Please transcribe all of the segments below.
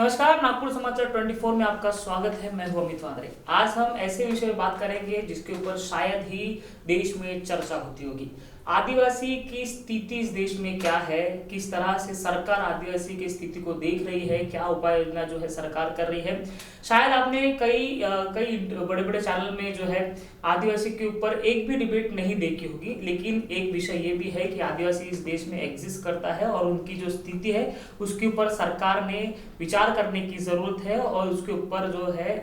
नमस्कार, नागपुर समाचार 24 में आपका स्वागत है। मैं हूं अमित वांद्रे। आज हम ऐसे विषय में बात करेंगे जिसके ऊपर शायद ही देश में चर्चा होती होगी। आदिवासी की स्थिति इस देश में क्या है, किस तरह से सरकार आदिवासी की स्थिति को देख रही है, क्या उपाय योजना जो है सरकार कर रही है। शायद आपने कई बड़े बड़े चैनल में जो है आदिवासी के ऊपर एक भी डिबेट नहीं देखी होगी, लेकिन एक विषय ये भी है कि आदिवासी इस देश में एग्जिस्ट करता है और उनकी जो स्थिति है उसके ऊपर सरकार ने विचार करने की जरूरत है और उसके ऊपर जो है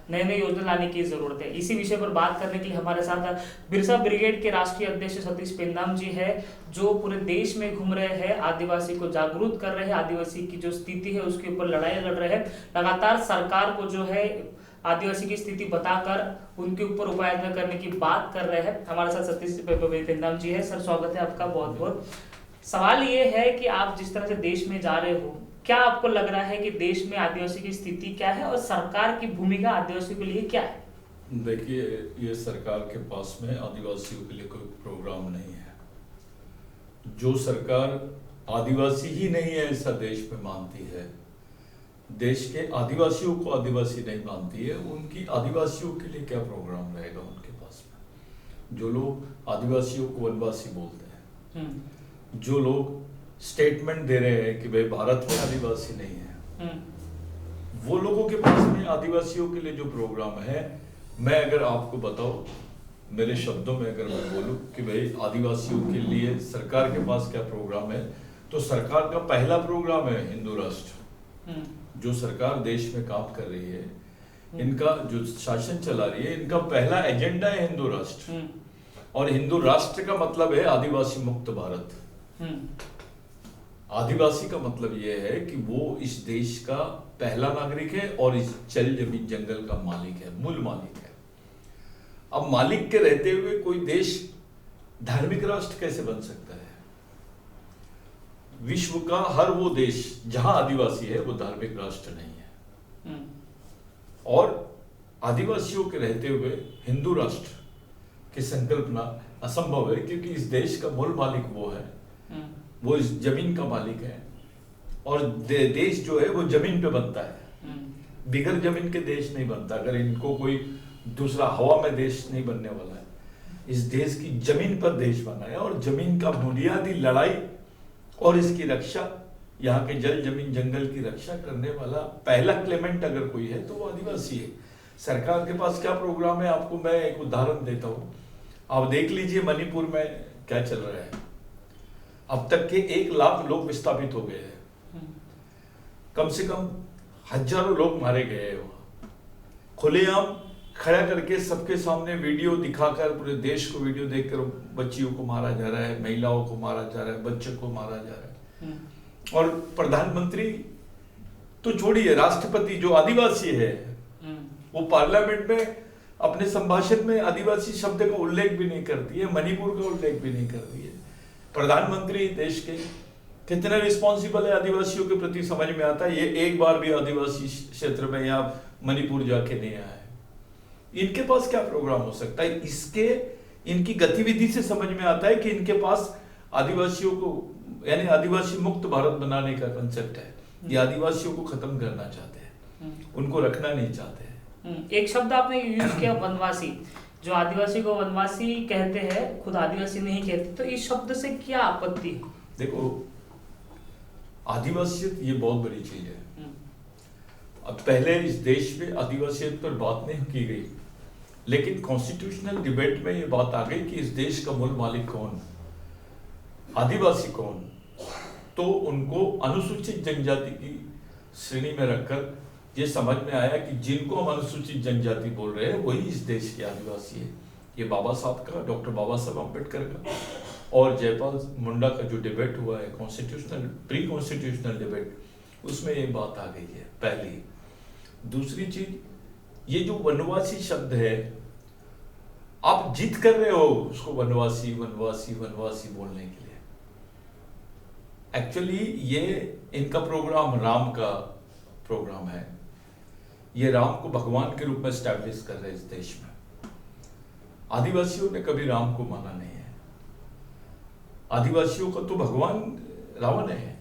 नए नए योजना लाने की जरूरत है। इसी विषय पर बात करने के लिए हमारे साथ बिरसा ब्रिगेड के राष्ट्रीय अध्यक्ष सतीश पेंदाम जी है, जो पूरे देश में घूम रहे हैं, आदिवासी को जागरूक कर रहे हैं, आदिवासी की जो स्थिति है उसके ऊपर लड़ाई लड़ रहे हैं, लगातार सरकार को जो है आदिवासी की स्थिति बताकर उनके ऊपर उपाय योजना करने की बात कर रहे हैं। हमारे साथ सतीश पेंदाम जी है। सर, स्वागत है आपका बहुत बहुत। सवाल ये है कि आप जिस तरह से देश में जा रहे हो, क्या आपको लग रहा है कि देश में आदिवासी की स्थिति क्या है और सरकार की भूमिका आदिवासियों के लिए क्या है? देखिए, ये सरकार के पास में आदिवासियों के लिए कोई प्रोग्राम नहीं है। जो सरकार आदिवासी ही नहीं है ऐसा देश में मानती है, देश के आदिवासियों को आदिवासी नहीं मानती है, उनकी आदिवासियों के लिए क्या प्रोग्राम रहेगा उनके पास में। जो लोग आदिवासियों को वनवासी बोलते हैं, जो लोग स्टेटमेंट दे रहे हैं कि भाई भारत में आदिवासी नहीं है, वो लोगों के पास में आदिवासियों के लिए जो प्रोग्राम है, मैं अगर आपको बताऊं, मेरे शब्दों में अगर मैं बोलूं कि भाई आदिवासियों के लिए सरकार के पास क्या प्रोग्राम है, तो सरकार का पहला प्रोग्राम है हिंदू राष्ट्र। जो सरकार देश में काम कर रही है, इनका जो शासन चला रही है, इनका पहला एजेंडा है हिंदू राष्ट्र। और हिंदू राष्ट्र का मतलब है आदिवासी मुक्त भारत। आदिवासी का मतलब यह है कि वो इस देश का पहला नागरिक है और इस जल जमीन जंगल का मालिक है, मूल मालिक है। अब मालिक के रहते हुए कोई देश धार्मिक राष्ट्र कैसे बन सकता है? विश्व का हर वो देश जहां आदिवासी है वो धार्मिक राष्ट्र नहीं है। और आदिवासियों के रहते हुए हिंदू राष्ट्र की संकल्पना असंभव है, क्योंकि इस देश का मूल मालिक वो है, वो इस जमीन का मालिक है। और देश जो है वो जमीन पे बनता है, बिगर जमीन के देश नहीं बनता। अगर इनको कोई दूसरा हवा में देश नहीं बनने वाला है, इस देश की जमीन पर देश बना है। और जमीन का बुनियादी लड़ाई और इसकी रक्षा, यहाँ के जल जमीन जंगल की रक्षा करने वाला पहला क्लेमेंट अगर कोई है तो वो आदिवासी है। सरकार के पास क्या प्रोग्राम है, आपको मैं एक उदाहरण देता हूँ। आप देख लीजिए मणिपुर में क्या चल रहा है। अब तक के 1 लाख लोग विस्थापित हो गए हैं, कम से कम हजारों लोग मारे गए हैं। वहां खुलेआम खड़ा करके सबके सामने वीडियो दिखाकर, पूरे देश को वीडियो देखकर बच्चियों को मारा जा रहा है, महिलाओं को मारा जा रहा है, बच्चों को मारा जा रहा है। और प्रधानमंत्री तो छोड़िए, राष्ट्रपति जो आदिवासी है वो पार्लियामेंट में अपने संभाषण में आदिवासी शब्द का उल्लेख भी नहीं करती है, मणिपुर का उल्लेख भी नहीं करती है। प्रधानमंत्री देश के कितने रिस्पॉन्सिबल है आदिवासियों के प्रति समझ में आता है। ये एक बार भी आदिवासी क्षेत्र में या मणिपुर जाके नहीं आया है। इनके पास क्या प्रोग्राम हो सकता है? इसके इनकी गतिविधि से समझ में आता है कि इनके पास आदिवासियों को, यानी आदिवासी मुक्त भारत बनाने का कंसेप्ट है। ये आदिवासियों को खत्म करना चाहते हैं, उनको रखना नहीं चाहते हैं। एक शब्द आपने यूज किया, वनवासी। जो आदिवासी को वनवासी कहते हैं, खुद आदिवासी नहीं कहते, तो इस शब्द से क्या आपत्ति है? देखो, आदिवासियत ये बहुत बड़ी चीज है। अब पहले इस देश में आदिवासियत पर बात नहीं की गई, लेकिन कॉन्स्टिट्यूशनल डिबेट में ये बात आ गई कि इस देश का मूल मालिक कौन, आदिवासी कौन। तो उनको अनुसूचित जनजाति की श्रेणी में रखकर ये समझ में आया कि जिनको हम अनुसूचित जनजाति बोल रहे हैं वही इस देश के आदिवासी है। ये बाबा साहब का, डॉक्टर बाबा साहब अम्बेडकर का और जयपाल मुंडा का जो डिबेट हुआ है, कॉन्स्टिट्यूशनल प्री कॉन्स्टिट्यूशनल डिबेट, उसमें ये बात आ गई है पहली। दूसरी चीज, ये जो वनवासी शब्द है, आप जिद कर रहे हो उसको वनवासी वनवासी वनवासी बोलने के लिए। एक्चुअली ये इनका प्रोग्राम राम का प्रोग्राम है। ये राम को भगवान के रूप में स्टैब्लिश कर रहे हैं इस देश में। आदिवासियों ने कभी राम को माना नहीं है। आदिवासियों का तो भगवान रावण है।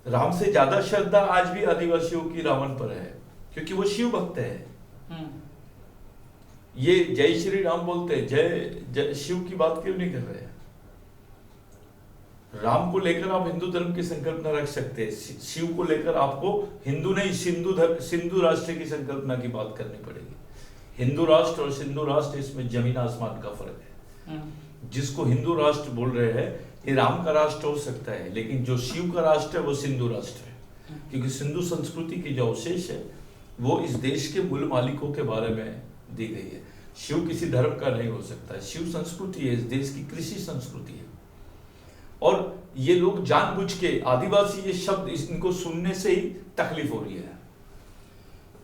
राम से ज्यादा श्रद्धा आज भी आदिवासियों की रावण पर है, क्योंकि वो शिव भक्त है। ये जय श्री राम बोलते हैं, जय शिव की बात क्यों नहीं कर रहे हैं? राम को लेकर आप हिंदू धर्म की संकल्पना रख सकते हैं, शिव को लेकर आपको हिंदू नहीं सिंधु राष्ट्र की संकल्पना की बात करनी पड़ेगी। हिंदू राष्ट्र और सिंधु राष्ट्र, इसमें जमीन आसमान का फर्क है। जिसको हिंदू राष्ट्र बोल रहे हैं, ये राम का राष्ट्र हो सकता है, लेकिन जो शिव का राष्ट्र है वो सिंधु राष्ट्र है, क्योंकि सिंधु संस्कृति की जो अवशेष है वो इस देश के मूल मालिकों के बारे में दी गई है। शिव किसी धर्म का नहीं हो सकता है, शिव संस्कृति है, इस देश की कृषि संस्कृति है। और ये लोग जानबूझ के आदिवासी ये शब्द इनको सुनने से ही तकलीफ हो रही है,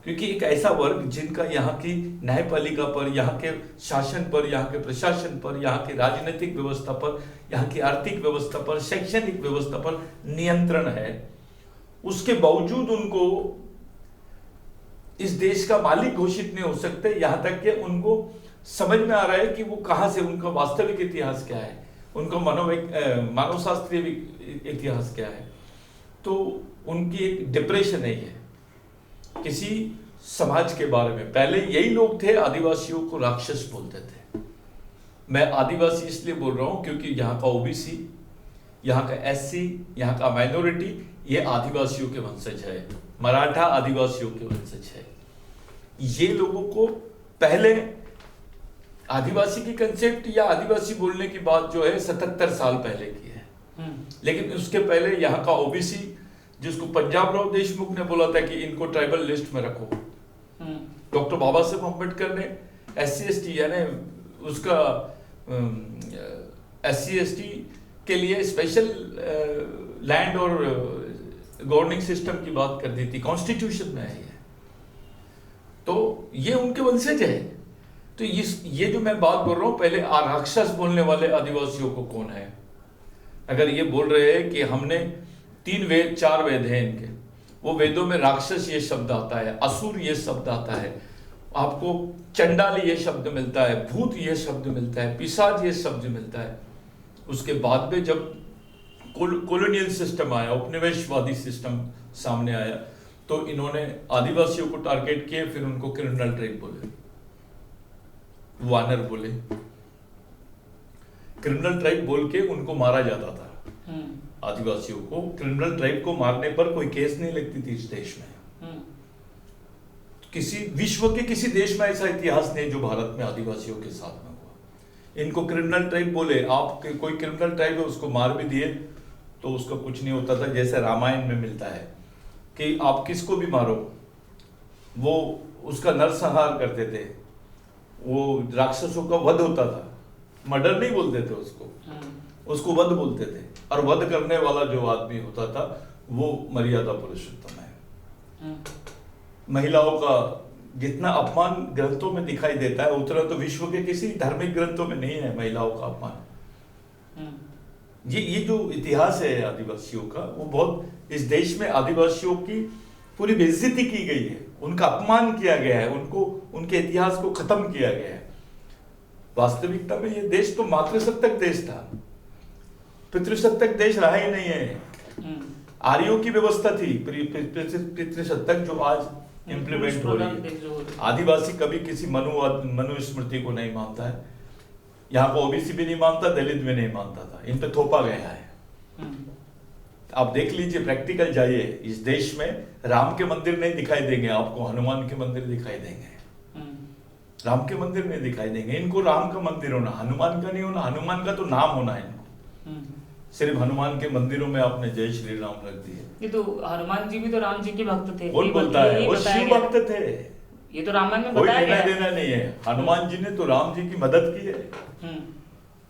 क्योंकि एक ऐसा वर्ग जिनका यहाँ की न्यायपालिका पर, यहाँ के शासन पर, यहाँ के प्रशासन पर, यहाँ की राजनीतिक व्यवस्था पर, यहाँ की आर्थिक व्यवस्था पर, शैक्षणिक व्यवस्था पर नियंत्रण है, उसके बावजूद उनको इस देश का मालिक घोषित नहीं हो सकते। यहाँ तक कि उनको समझ में आ रहा है कि वो कहाँ से, उनका वास्तविक इतिहास क्या है, उनका मानवशास्त्रीय इतिहास क्या है। तो उनकी एक डिप्रेशन है ये किसी समाज के बारे में। पहले यही लोग थे आदिवासियों को राक्षस बोलते थे। मैं आदिवासी इसलिए बोल रहा हूं क्योंकि यहाँ का ओबीसी, यहाँ का एससी, यहाँ का माइनॉरिटी, ये आदिवासियों के वंशज है, मराठा आदिवासियों के वंशज है। ये लोगों को पहले आदिवासी की कंसेप्ट या आदिवासी बोलने की बात जो है 77 साल पहले की है। लेकिन उसके पहले यहाँ का ओबीसी, जिसको पंजाब राव देशमुख ने बोला था कि इनको ट्राइबल लिस्ट में रखो, डॉक्टर बाबा साहेब अम्बेडकर ने SC/ST यानी उसका SC/ST के लिए स्पेशल लैंड और गवर्निंग सिस्टम की बात कर दी थी, कॉन्स्टिट्यूशन में है ये। तो ये उनके वंशज है। तो ये जो मैं बात बोल रहा हूं, पहले राक्षस बोलने वाले आदिवासियों को कौन है? अगर ये बोल रहे हैं कि हमने 3 वेद 4 वेद हैं इनके, वो वेदों में राक्षस ये शब्द आता है, असुर ये शब्द आता है, आपको चंडाल ये शब्द मिलता है, भूत ये शब्द मिलता है, पिशाच ये शब्द मिलता है। उसके बाद में जब कॉलोनियल सिस्टम आया, उपनिवेशवादी सिस्टम सामने आया, तो इन्होंने आदिवासियों को टारगेट किए, फिर उनको क्रिमिनल ट्राइब बोले, वानर बोले। क्रिमिनल ट्राइब बोल के उनको मारा जाता था। आदिवासियों को क्रिमिनल ट्राइब को मारने पर कोई केस नहीं लगती थी इस देश में। किसी विश्व के किसी देश में ऐसा इतिहास नहीं जो भारत में आदिवासियों के साथ में हुआ। इनको क्रिमिनल ट्राइब बोले, आप कोई क्रिमिनल ट्राइब है उसको मार भी दिए तो उसका कुछ नहीं होता था। जैसे रामायण में मिलता है कि आप किसको भी मारो, वो उसका नरसंहार करते थे, वो राक्षसों का वध होता था, मर्डर नहीं बोलते थे उसको वध बोलते थे। और वध करने वाला जो आदमी होता था वो मर्यादा पुरुषोत्तम है। महिलाओं का जितना अपमान ग्रंथों में दिखाई देता है उतना तो विश्व के किसी धार्मिक ग्रंथों में नहीं है महिलाओं का अपमान। ये जो इतिहास है आदिवासियों का, वो बहुत इस देश में आदिवासियों की पूरी बेइज्जती की गई है, उनका अपमान किया गया है, उनको उनके इतिहास को खत्म किया गया है। वास्तविकता में ये देश तो मातृसत्तक देश था, पितृसत्तक देश रहा ही नहीं है। आर्यों की व्यवस्था थी पितृसत्तक, जो आज इंप्लीमेंट हो रही है। आदिवासी कभी किसी मनुस्मृति को नहीं मानता है। यहाँ का ओबीसी भी नहीं मानता, दलित भी नहीं मानता था, इन पे थोपा गया है। आप देख लीजिए, प्रैक्टिकल जाइए, इस देश में राम के मंदिर नहीं दिखाई देंगे आपको, हनुमान के मंदिर दिखाई देंगे। राम के मंदिर नहीं दिखाई देंगे, इनको राम का मंदिर होना, हनुमान का नहीं होना। हनुमान का तो नाम होना है इनको, सिर्फ हनुमान के मंदिरों में आपने जय श्री राम रख दिए। ये तो हनुमान जी भी तो राम जी के भक्त थे। कौन बोलता है? वो शिव भक्त थे। ये तो रामायण में कोई बताया गया लेना देना नहीं है। हनुमान जी ने तो राम जी की मदद की है,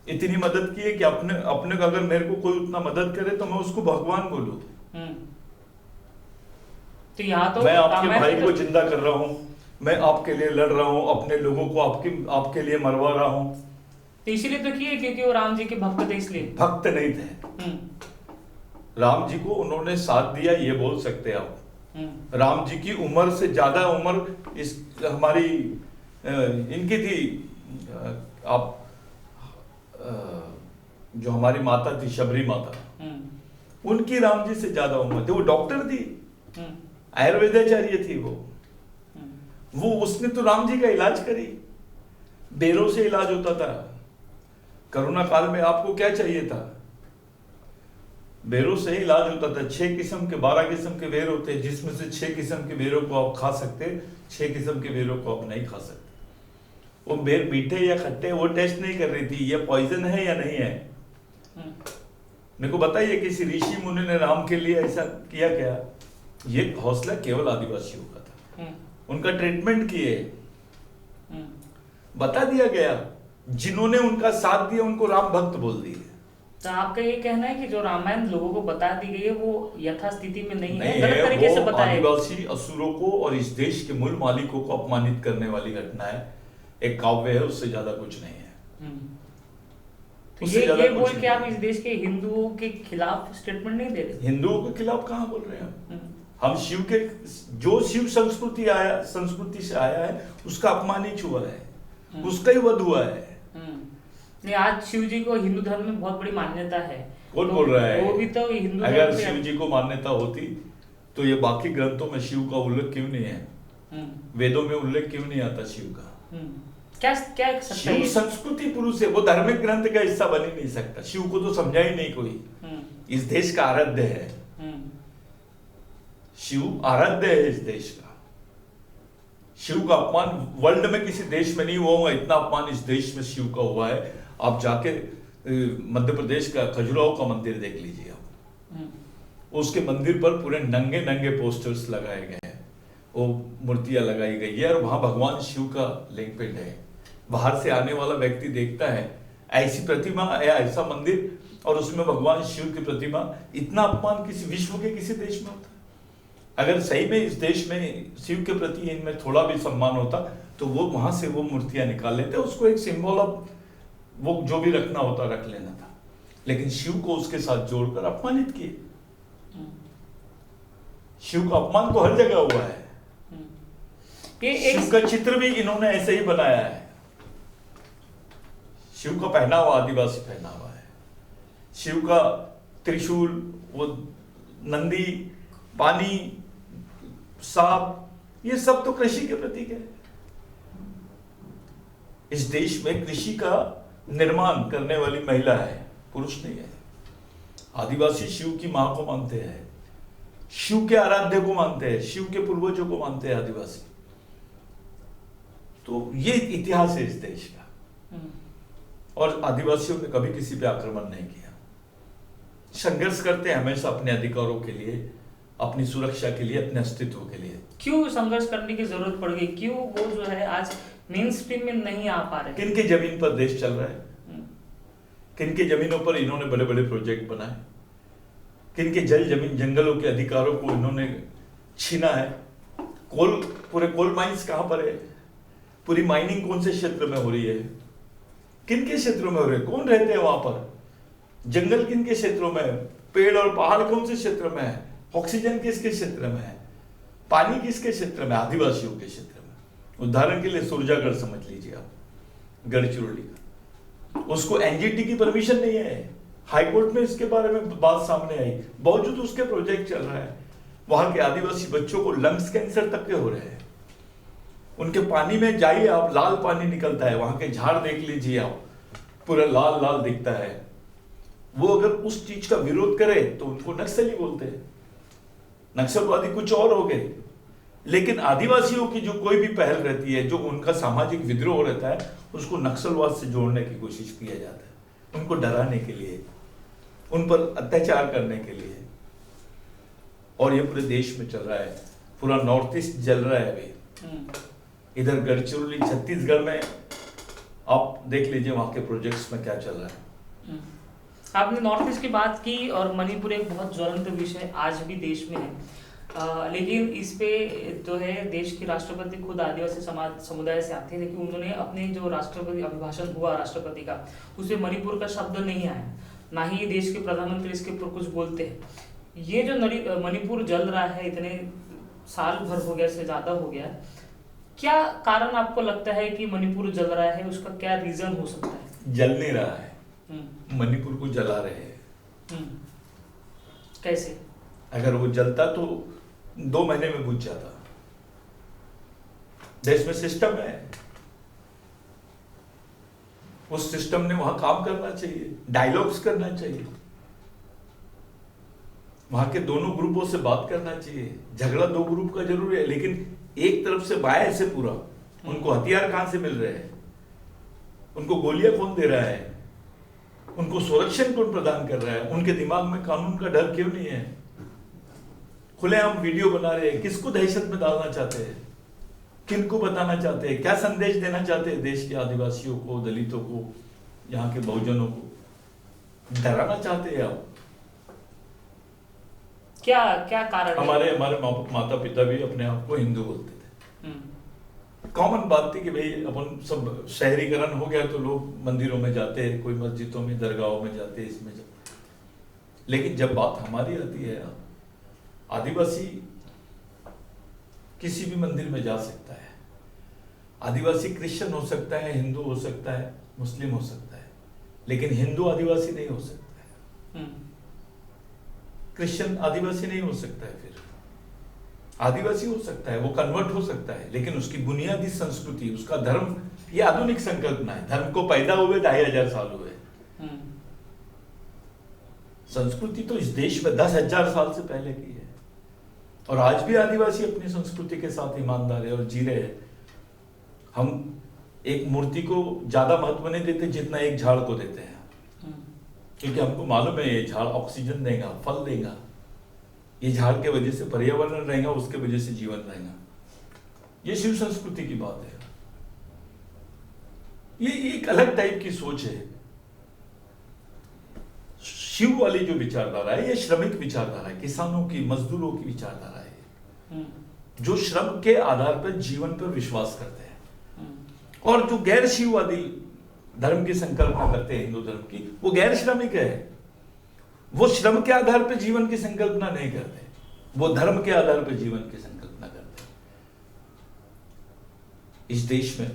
इतनी मदद की है कि अपने अगर मेरे को कोई उतना मदद करे तो मैं उसको भगवान बोलूं। तो यहाँ तो मैं आपके भाई को जिंदा कर रहा हूँ, मैं आपके लिए लड़ रहा हूँ, अपने लोगों को आपके लिए मरवा रहा हूँ। तो इसीलिए तो किए क्योंकि वो राम जी के भक्त थे, इसलिए। भक्त नहीं थे, राम जी को उन्होंने साथ दिया, ये बोल सकते आप। राम जी की उम्र से ज्यादा उम्र इस हमारी इनकी थी। आप जो हमारी माता थी शबरी माता, उनकी राम जी से ज्यादा उम्र थी, वो डॉक्टर थी, हम्म, आयुर्वेदाचार्य थी वो उसने तो राम जी का इलाज करी, बेरों से इलाज होता था। कोरोना काल में आपको क्या चाहिए था? बेरों से ही इलाज होता था। 6 किस्म के 12 किस्म के बेर होते हैं, जिसमें से 6 किस्म के बेरों को आप खा सकते, 6 किस्म के बेरों को आप नहीं खा सकते। वो बेर मीठे या खट्टे वो टेस्ट नहीं कर रही थी, ये पॉइजन है या नहीं है। मेरे को बताइए किसी ऋषि मुनि ने राम के लिए ऐसा किया क्या? ये हौसला केवल आदिवासियों का था, उनका ट्रीटमेंट किए, बता दिया गया। जिन्होंने उनका साथ दिया उनको राम भक्त बोल दिए। तो आपका ये कहना है कि जो रामायण लोगों को बता दी गई है वो यथास्थिति में नहीं है, गलत है, तरीके से वो बताया है। आदिवासी असुरों को और इस देश के मूल मालिकों को अपमानित करने वाली घटना है, एक काव्य है, उससे ज्यादा कुछ नहीं है। तो उससे ये ज्यादा कुछ बोल के नहीं आप है। इस देश के हिंदुओं के खिलाफ स्टेटमेंट नहीं दे रहे? हिंदुओं के खिलाफ कहाँ बोल रहे हैं हम? शिव के, जो शिव संस्कृति से आया है उसका अपमान ही हुआ है, उसका ही वध हुआ है। नहीं, आज शिव जी को हिंदू धर्म में बहुत बड़ी मान्यता है। कौन तो बोल रहा है? वो भी तो हिंदू अगर धर्म शिव जी को मान्यता होती तो ये बाकी ग्रंथों में शिव का उल्लेख क्यों नहीं है? वेदों में उल्लेख क्यों नहीं आता शिव का? क्या क्या शिव संस्कृति पुरुष है, वो धार्मिक ग्रंथ का हिस्सा बन ही नहीं सकता। शिव को तो समझा ही नहीं कोई। इस देश का आराध्य है शिव, आराध्य है इस देश का। शिव का अपमान वर्ल्ड में किसी देश में नहीं हुआ होगा, इतना अपमान इस देश में शिव का हुआ है। आप जाके मध्य प्रदेश का खजुराहो का मंदिर देख लीजिए आप, उसके मंदिर पर पूरे नंगे नंगे पोस्टर्स लगाए गए हैं, वो मूर्तियां लगाई गई है और वहां भगवान शिव का लिंग पिंड है। बाहर से आने वाला व्यक्ति देखता है ऐसी प्रतिमा या ऐसा मंदिर और उसमें भगवान शिव की प्रतिमा, इतना अपमान किसी विश्व के किसी देश में होता है? अगर सही में इस देश में शिव के प्रति इनमें थोड़ा भी सम्मान होता तो वो वहां से वो मूर्तियां निकाल लेते, उसको एक सिंबल ऑफ वो जो भी रखना होता रख लेना था। लेकिन शिव को उसके साथ जोड़कर अपमानित किए। शिव का अपमान तो हर जगह हुआ है। शिव का चित्र भी इन्होंने ऐसे ही बनाया है। शिव का पहनावा आदिवासी पहनावा है। शिव का त्रिशूल, वो नंदी, पानी, सांप, ये सब तो कृषि के प्रतीक है। इस देश में कृषि का निर्माण करने वाली महिला है, पुरुष नहीं है। आदिवासी शिव की मां को मानते हैं, शिव के आराध्य को मानते हैं, शिव के पूर्वजों को मानते हैं आदिवासी। तो ये इतिहास है इस देश का। और आदिवासियों ने कभी किसी पे आक्रमण नहीं किया, संघर्ष करते हैं हमेशा अपने अधिकारों के लिए, अपनी सुरक्षा के लिए, अपने अस्तित्व के लिए। क्यों संघर्ष करने की जरूरत पड़ गई? क्यों वो जो है आज मेन स्ट्रीम में नहीं आ पा रहे? किनकी जमीन पर देश चल रहा है? किनकी जमीनों पर इन्होंने बड़े बड़े प्रोजेक्ट बनाए? किनके जल जमीन जंगलों के अधिकारों को इन्होंने छीना है? पूरे कोल माइंस कहां पर है? पूरी माइनिंग कौन से क्षेत्र में हो रही है? किनके क्षेत्रों में हो रही है? कौन रहते हैं वहां पर? जंगल किनके क्षेत्रों में है? पेड़ और पहाड़ कौन से क्षेत्र में है? ऑक्सीजन किसके क्षेत्र में है? पानी किसके क्षेत्र में? आदिवासियों के क्षेत्र में। उदाहरण के लिए सुरजागढ़ समझ लीजिए आप, गढ़चिरौली का, उसको एनजीटी की परमिशन नहीं है। हाईकोर्ट में इसके बारे में बात सामने आई, बावजूद उसके प्रोजेक्ट चल रहा है। वहां के आदिवासी बच्चों को लंग्स कैंसर तक के हो रहे हैं। उनके पानी में जाइए आप, लाल पानी निकलता है, वहां के झाड़ देख लीजिए आप, पूरा लाल लाल दिखता है। वो अगर उस चीज का विरोध करे तो उनको नक्सली बोलते हैं, नक्सलवादी कुछ और हो गए। लेकिन आदिवासियों की जो कोई भी पहल रहती है, जो उनका सामाजिक विद्रोह रहता है, उसको नक्सलवाद से जोड़ने की कोशिश किया जाता है, उनको डराने के लिए, उन पर अत्याचार करने के लिए। और ये पूरे देश में चल रहा है, पूरा नॉर्थ ईस्ट जल रहा है अभी। इधर गढ़चिरौली छत्तीसगढ़ में आप देख लीजिए वहां के प्रोजेक्ट्स में क्या चल रहा है। आपने नॉर्थ ईस्ट की बात की और मणिपुर एक बहुत ज्वलंत विषय आज भी देश में है। लेकिन इस पे जो है देश के राष्ट्रपति खुद आदिवासी समुदाय से आते हैं, लेकिन उन्होंने अपने जो राष्ट्रपति अभिभाषण हुआ राष्ट्रपति का, उसमें मणिपुर का शब्द नहीं आया, ना ही देश के प्रधानमंत्री इसके ऊपर कुछ बोलते हैं। ये जो मणिपुर जल रहा है, इतने साल भर हो गया से ज्यादा हो गया, क्या कारण आपको लगता है कि मणिपुर जल रहा है? उसका क्या रीजन हो सकता है? जल नहीं रहा है, मणिपुर को जला रहे हैं। कैसे? अगर वो जलता तो 2 महीने में बुझ जाता। देश में सिस्टम है, उस सिस्टम ने वहां काम करना चाहिए, डायलॉग्स करना चाहिए, वहां के दोनों ग्रुपों से बात करना चाहिए। झगड़ा 2 ग्रुप का जरूर है, लेकिन एक तरफ से बाया से पूरा, उनको हथियार कहां से मिल रहे हैं, उनको गोलियां कौन दे रहा है, उनको संरक्षण कौन प्रदान कर रहा है, उनके दिमाग में कानून का डर क्यों नहीं है? खुलेआम वीडियो बना रहे हैं, किसको दहशत में डालना चाहते हैं, किनको बताना चाहते हैं, क्या संदेश देना चाहते हैं देश के आदिवासियों को, दलितों को, यहाँ के बहुजनों को डराना चाहते हैं आप? क्या क्या कारण है? हमारे माता पिता भी अपने आप को हिंदू बोलते थे। कॉमन बात थी कि भाई अपन सब शहरीकरण हो गया तो लोग मंदिरों में जाते हैं, कोई मस्जिदों में, दरगाहों में जाते हैं, इसमें जाते। लेकिन जब बात हमारी आती है, आदिवासी किसी भी मंदिर में जा सकता है, आदिवासी क्रिश्चियन हो सकता है, हिंदू हो सकता है, मुस्लिम हो सकता है, लेकिन हिंदू आदिवासी नहीं हो सकता है, क्रिश्चियन आदिवासी नहीं हो सकता है। फिर आदिवासी हो सकता है, वो कन्वर्ट हो सकता है, लेकिन उसकी बुनियादी संस्कृति, उसका धर्म, ये आधुनिक संकल्पना है। धर्म को पैदा हुए 2500 साल हुए, संस्कृति तो इस देश में 10,000 साल से पहले की है, और आज भी आदिवासी अपनी संस्कृति के साथ ईमानदार है और जी रहे हैं। हम एक मूर्ति को ज्यादा महत्व नहीं देते जितना एक झाड़ को देते हैं, क्योंकि हमको मालूम है ये झाड़ ऑक्सीजन देगा, फल देगा, ये झाड़ के वजह से पर्यावरण रहेगा, उसके वजह से जीवन रहेगा। ये शिव संस्कृति की बात है। ये एक अलग टाइप की सोच है। शिव वाली जो विचारधारा है, ये श्रमिक विचारधारा है, किसानों की, मजदूरों की विचारधारा है, जो श्रम के आधार पर जीवन पर विश्वास करते हैं। और जो गैर शिववादी धर्म की संकल्पना करते हैं, हिंदू धर्म की, वो गैर श्रमिक है। वो श्रम के आधार पर जीवन की संकल्पना नहीं करते, वो धर्म के आधार पर जीवन की संकल्पना करते हैं। इस देश में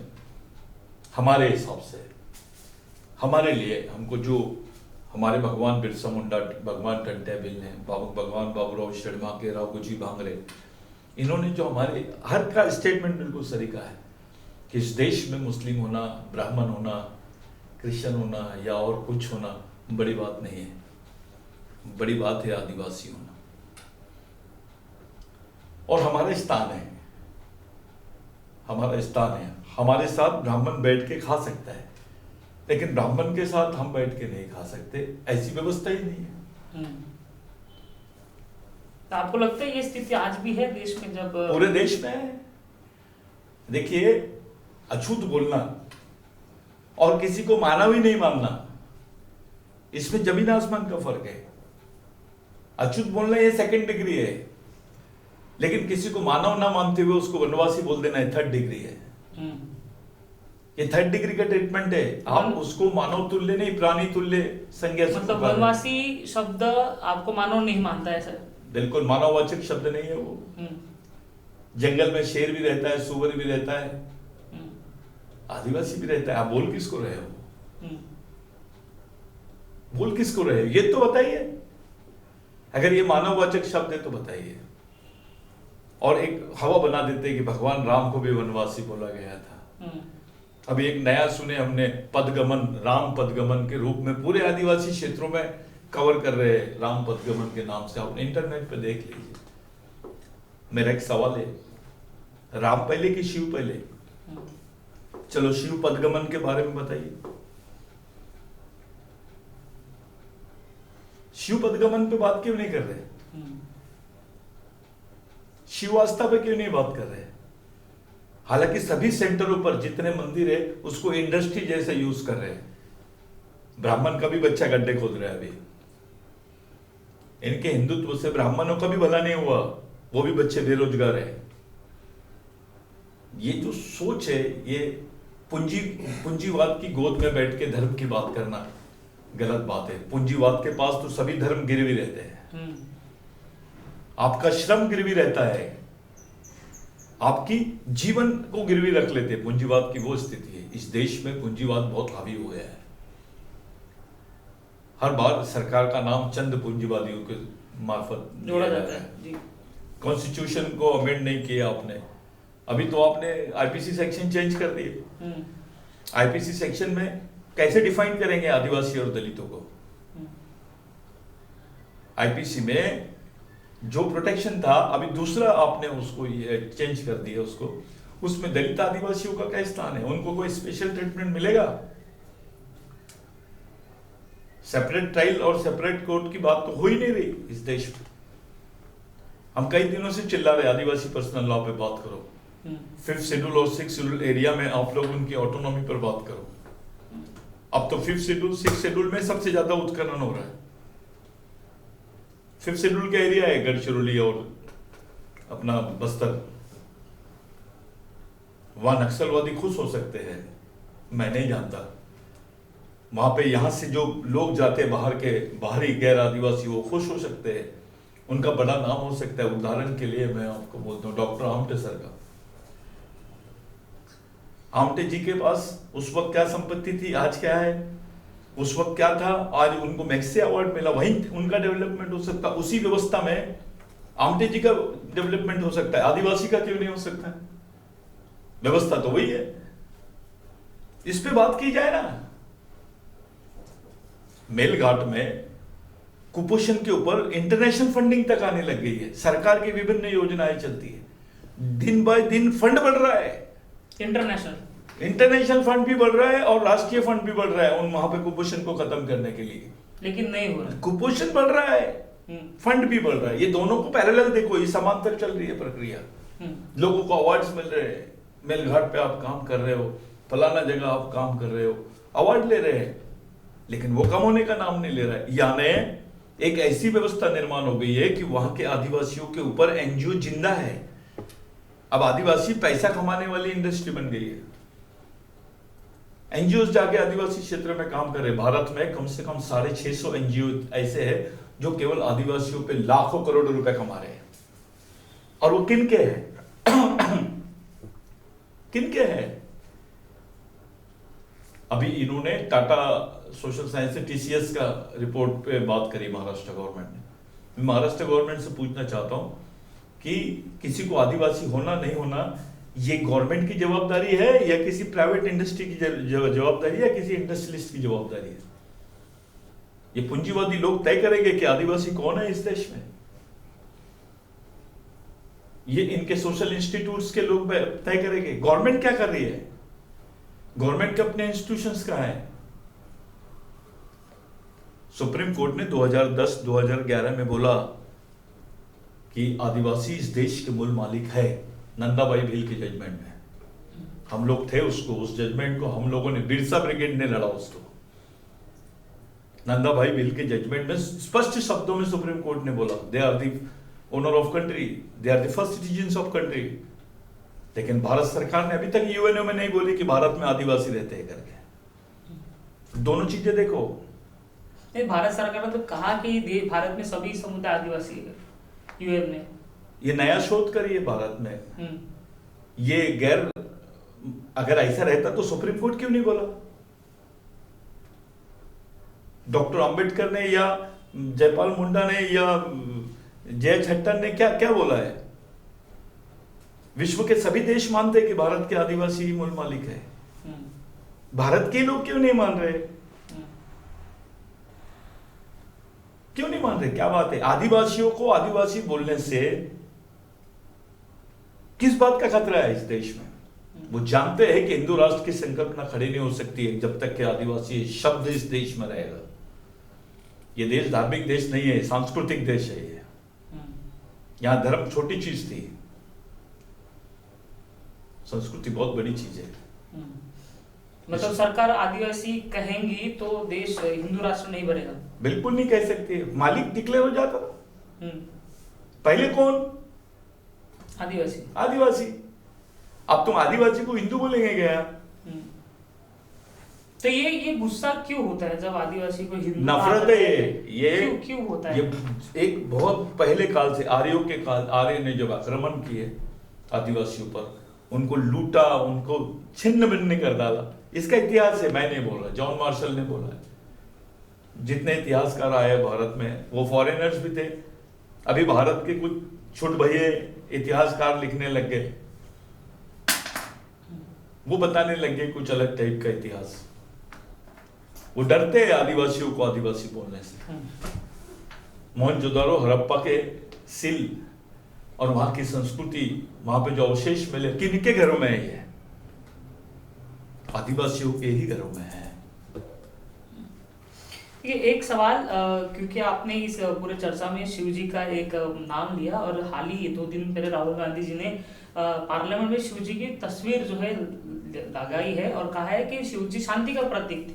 हमारे हिसाब से, हमारे लिए, हमको जो हमारे भगवान बिरसा मुंडा, भगवान टंट्या बिल ने, भगवान बाबूराव शर्मा, राव गुजी भांगरे, इन्होंने जो हमारे हर का स्टेटमेंट बिल्कुल सही कहा है कि इस देश में मुस्लिम होना, ब्राह्मण होना, क्रिश्चियन होना या और कुछ होना बड़ी बात नहीं है, बड़ी बात है आदिवासी होना। और हमारा स्थान है, हमारा स्थान है। हमारे साथ ब्राह्मण बैठ के खा सकता है, लेकिन ब्राह्मण के साथ हम बैठ के नहीं खा सकते, ऐसी व्यवस्था ही नहीं है। तो आपको लगता है ये स्थिति आज भी है देश में? जब पूरे देश में है। देखिए, अछूत बोलना और किसी को मानव ही नहीं मानना, इसमें जमीन आसमान का फर्क है। अछूत बोलना ये 2nd डिग्री है, लेकिन किसी को मानव ना मानते हुए उसको वनवासी बोल देना है 3rd डिग्री है। ये 3rd डिग्री का ट्रीटमेंट है। आप उसको मानव तुल्य नहीं, प्राणी तुल्य संज्ञा से, मतलब वनवासी शब्द आपको मानव नहीं मानता है सर? बिल्कुल मानववाचक शब्द नहीं है वो। जंगल में शेर भी रहता है, सुअर भी रहता है, आदिवासी भी रहता है। आप बोल किसको रहे हो? बोल किसको रहे हो, ये तो बताइए। अगर ये मानववाचक शब्द है तो बताइए। और एक हवा बना देते कि भगवान राम को भी वनवासी बोला गया था। अभी एक नया सुने हमने, पदगमन, राम पदगमन के रूप में पूरे आदिवासी क्षेत्रों में कवर कर रहे हैं, राम पदगमन के नाम से। आप इंटरनेट पे देख लीजिए। मेरा एक सवाल है, राम पहले कि शिव पहले? चलो शिव पदगमन के बारे में बताइए। शिव पदगमन पे बात क्यों नहीं कर रहे? शिव आस्था पे क्यों नहीं बात कर रहे? हालांकि सभी सेंटरों पर जितने मंदिर है उसको इंडस्ट्री जैसे यूज कर रहे हैं। ब्राह्मण का भी बच्चा गड्ढे खोद रहा है अभी। इनके हिंदुत्व से ब्राह्मणों का भी भला नहीं हुआ, वो भी बच्चे बेरोजगार है। ये जो सोच है, ये पूंजीवाद की गोद में बैठ के धर्म की बात करना गलत बात है। पूंजीवाद के पास तो सभी धर्म गिरवी रहते हैं। आपका श्रम गिरवी रहता है, आपकी जीवन को गिरवी रख लेते हैं। पूंजीवाद की वो स्थिति है। इस देश में पूंजीवाद बहुत हावी हो गया है। हर बार सरकार का नाम चंद पूंजीवादियों के मार्फत जोड़ा जाता है जी। कॉन्स्टिट्यूशन को अमेंड नहीं किया आपने, अभी तो आपने आईपीसी सेक्शन चेंज कर दिए। आईपीसी सेक्शन में कैसे डिफाइन करेंगे आदिवासी और दलितों को? आईपीसी में जो प्रोटेक्शन था अभी दूसरा आपने उसको चेंज कर दिया उसको, उसमें दलित आदिवासियों का क्या स्थान है? उनको कोई स्पेशल ट्रीटमेंट मिलेगा? सेपरेट ट्रायल और सेपरेट कोर्ट की बात तो हो ही नहीं रही इस देश में। हम कई दिनों से चिल्ला रहे आदिवासी पर्सनल लॉ पे बात करो, 5th शेड्यूल और 6th शेड्यूल एरिया में आप लोग उनकी ऑटोनॉमी पर बात करो। अब तो 5th शेड्यूल 6th शेड्यूल में सबसे ज्यादा उत्खनन हो रहा है। 5th शेड्यूल का एरिया है गढ़चिरौली और अपना बस्तर, वहां नक्सलवादी खुश हो सकते हैं, मैं नहीं जानता। वहां पे यहां से जो लोग जाते हैं बाहर के बाहरी गैर आदिवासी, वो खुश हो सकते हैं, उनका बड़ा नाम हो सकता है। उदाहरण के लिए मैं आपको बोलता हूँ डॉक्टर आमटे सर का। आमटे जी के पास उस वक्त क्या संपत्ति थी, आज क्या है? उस वक्त क्या था, आज उनको मैक्से अवार्ड मिला, वहीं उनका डेवलपमेंट हो सकता। उसी व्यवस्था में आमटे जी का डेवलपमेंट हो सकता है, आदिवासी का क्यों नहीं हो सकता? व्यवस्था तो वही है, इस पे बात की जाए ना। मेलघाट में कुपोषण के ऊपर इंटरनेशनल फंडिंग तक आने लग गई है, सरकार की विभिन्न योजनाएं चलती है, दिन बाय दिन फंड बढ़ रहा है। इंटरनेशनल फंड भी बढ़ रहा है और राष्ट्रीय फंड भी बढ़ रहा है उन वहां पे कुपोषण को खत्म करने के लिए, लेकिन नहीं हो रहा। कुपोषण बढ़ रहा है, फंड भी बढ़ रहा है, ये दोनों को पैरेलल देखो, ये समांतर चल रही है प्रक्रिया। लोगों को अवार्ड्स मिल रहे हैं, मेलघाट पे आप काम कर रहे हो, फलाना जगह आप काम कर रहे हो, अवार्ड ले रहे हैं, लेकिन वो कम होने का नाम नहीं ले रहा है। यानी एक ऐसी व्यवस्था निर्माण हो गई है कि वहां के आदिवासियों के ऊपर एनजीओ जिंदा है। अब आदिवासी पैसा कमाने वाली इंडस्ट्री बन गई है, एनजीओ जाके आदिवासी क्षेत्र में काम कर रहे हैं। भारत में कम से कम 650 एनजीओ ऐसे हैं जो केवल आदिवासियों पे लाखों करोड़ रुपए कमा रहे हैं। और वो किन के हैं? किन के हैं? अभी इन्होंने टाटा सोशल साइंस से टीसीएस का रिपोर्ट पे बात करी महाराष्ट्र गवर्नमेंट ने। मैं महाराष्ट्र गवर्नमेंट से पूछना चाहता हूं कि किसी को आदिवासी होना नहीं होना ये गवर्नमेंट की जवाबदारी है या किसी प्राइवेट इंडस्ट्री की जवाबदारी है, किसी इंडस्ट्रियलिस्ट की जवाबदारी है? ये पूंजीवादी लोग तय करेंगे कि आदिवासी कौन है इस देश में। ये इनके सोशल इंस्टीट्यूट्स के लोग तय करेंगे। गवर्नमेंट क्या कर रही है? गवर्नमेंट के अपने इंस्टीट्यूशंस कहां हैं? सुप्रीम कोर्ट ने 2010-2011 में बोला कि आदिवासी इस देश के मूल मालिक है, नंदाबाई भील के जजमेंट में। हम लोग थे उस जजमेंट को हम लोगों ने, बिरसा ब्रिगेड ने लड़ा उसको। नंदाबाई भील के जजमेंट में स्पष्ट शब्दों में सुप्रीम कोर्ट ने बोला they are the owner of country, they are the first citizens of country. लेकिन भारत सरकार ने अभी तक यूएनओ में नहीं बोली कि भारत में आदिवासी रहते हैं करके। दोनों चीजें देखो। भारत सरकार ने तो कहा कि भारत में सभी समुदाय आदिवासी है, यूएन ने। ये नया शोध करिए भारत में। ये गैर, अगर ऐसा रहता तो सुप्रीम कोर्ट क्यों नहीं बोला? डॉक्टर अंबेडकर ने या जयपाल मुंडा ने या जय छट्टन ने क्या क्या बोला है? विश्व के सभी देश मानते हैं कि भारत के आदिवासी मूल मालिक है। भारत के लोग क्यों नहीं मान रहे? क्यों नहीं मान रहे? क्या बात है? आदिवासियों को आदिवासी बोलने से किस बात का खतरा है इस देश में? वो जानते हैं कि हिंदू राष्ट्र की संकल्पना खड़ी नहीं हो सकती है जब तक कि आदिवासी शब्द इस देश में रहेगा। ये देश धार्मिक देश नहीं है, सांस्कृतिक देश है। ये यहां धर्म छोटी चीज थी, संस्कृति बहुत बड़ी चीज है। मतलब सरकार आदिवासी कहेंगी तो देश हिंदू राष्ट्र नहीं बनेगा? बिल्कुल नहीं कह सकती। मालिक डिक्लेयर हो जाता। पहले कौन? आदिवासी। आदिवासी। अब तुम आदिवासी को हिंदू बोलेंगे क्या? तो ये गुस्सा क्यों होता है जब आदिवासी को हिंदू? नफरत है ये। क्यों होता है? ये एक बहुत पहले काल से, आर्यों के काल, आर्य ने जब आक्रमण किए आदिवासियों पर, उनको लूटा, उनको छिन्न भिन्न कर डाला। इसका इतिहास है, मैं नहीं बोल रहा, जॉन मार्शल ने बोला है। जितने इतिहासकार आए भारत में वो फॉरेनर्स भी थे, अभी भारत के कुछ छुट भइए इतिहासकार लिखने लग गए, वो बताने लग गए कुछ अलग टाइप का इतिहास। वो डरते हैं आदिवासियों को आदिवासी बोलने से। मोहनजोदारो हड़प्पा के सिल और वहां की संस्कृति, वहां पे जो अवशेष मिले, किनके घरों में है ये? आदिवासियों के ही घरों में है। ये एक सवाल, क्योंकि आपने इस पूरे चर्चा में शिव जी का एक नाम लिया, और हाल ही 2 दिन पहले राहुल गांधी जी ने पार्लियामेंट में शिव जी की तस्वीर जो है लगाई है और कहा है कि शिव जी शांति का प्रतीक थे।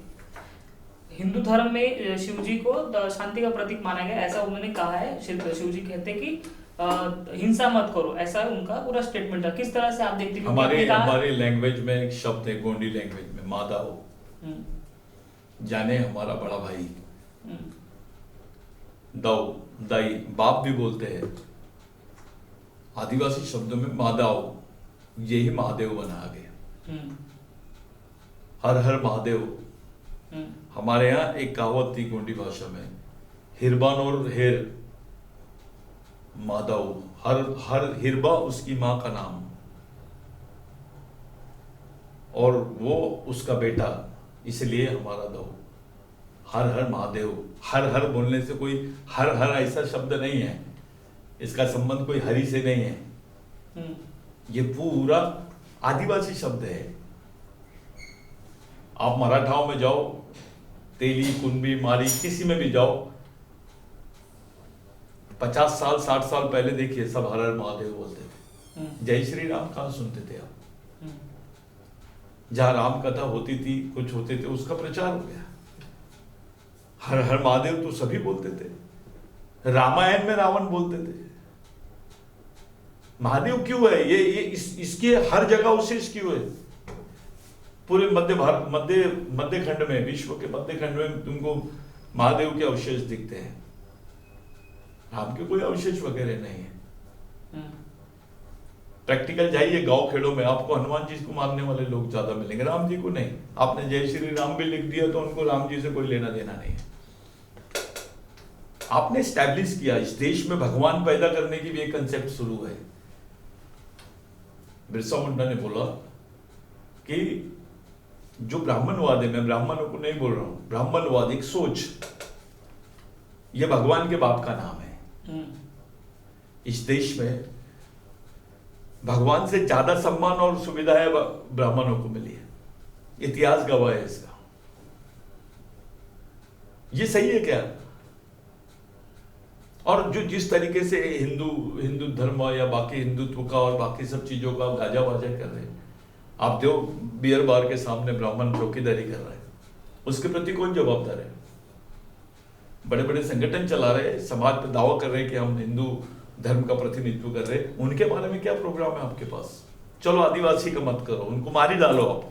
हिंदू धर्म में शिव जी को शांति का प्रतीक माना गया, ऐसा उन्होंने कहा है। शिव जी कहते हैं कि हिंसा मत करो, ऐसा उनका पूरा स्टेटमेंट है। किस तरह से आप देखते हैं? हमारे लैंग्वेज में एक शब्द है, गोंडी लैंग्वेज में, मादाओ, जाने हमारा बड़ा भाई, दाऊ दाई बाप भी बोलते हैं। आदिवासी शब्दों में मादाओ, यही महादेव बना गया। हर हर महादेव। हमारे यहाँ एक कहावत थी गोंडी भाषा में, हिरबान और हेर मादाओ, हर हिरबा उसकी माँ का नाम, और वो उसका बेटा, इसलिए हमारा दाऊ। हर हर महादेव। हर हर बोलने से कोई हर हर ऐसा शब्द नहीं है, इसका संबंध कोई हरि से नहीं है। ये पूरा आदिवासी शब्द है। आप मराठाओं में जाओ, तेली, कुंबी, मारी, किसी में भी जाओ, 50 साल 60 साल पहले देखिए सब हर हर महादेव बोलते थे। जय श्री राम कहाँ सुनते थे आप? जहां राम कथा होती थी, कुछ होते थे, उसका प्रचार हो गया। हर हर महादेव तो सभी बोलते थे। रामायण में रावण बोलते थे। महादेव क्यों है? इसके हर जगह अवशेष क्यों है? पूरे मध्य खंड में, विश्व के मध्य खंड में तुमको महादेव के अवशेष दिखते हैं। राम के कोई अवशेष वगैरह नहीं है। प्रैक्टिकल जाइए गांव खेड़ों में, आपको हनुमान जी को मानने वाले लोग ज्यादा मिलेंगे, राम जी को नहीं। आपने जय श्री राम भी लिख दिया तो उनको राम जी से कोई लेना देना नहीं है। आपने स्टैब्लिश किया, इस देश में भगवान पैदा करने की भी एक कंसेप्ट शुरू है। बिरसा मुंडा ने बोला कि जो ब्राह्मणवाद है, मैं ब्राह्मणों को नहीं बोल रहा हूं, ब्राह्मणवाद एक सोच, यह भगवान के बाप का नाम है। इस देश में भगवान से ज्यादा सम्मान और सुविधाएं ब्राह्मणों को मिली है। इतिहास गवाह है इसका। ये सही है क्या? और जो जिस तरीके से हिंदू धर्म या बाकी हिंदुत्व का और बाकी सब चीजों का गाजा बाजा कर रहे हैं, आप जो बियर बार के सामने ब्राह्मण चौकीदारी कर रहे हैं, उसके प्रति कौन जवाबदार है? बड़े बड़े संगठन चला रहे हैं, समाज पर दावा कर रहे हैं कि हम हिंदू धर्म का प्रतिनिधित्व कर रहे हैं। उनके बारे में क्या प्रोग्राम है आपके पास? चलो आदिवासी का मत करो, उनको मारी डालो आप,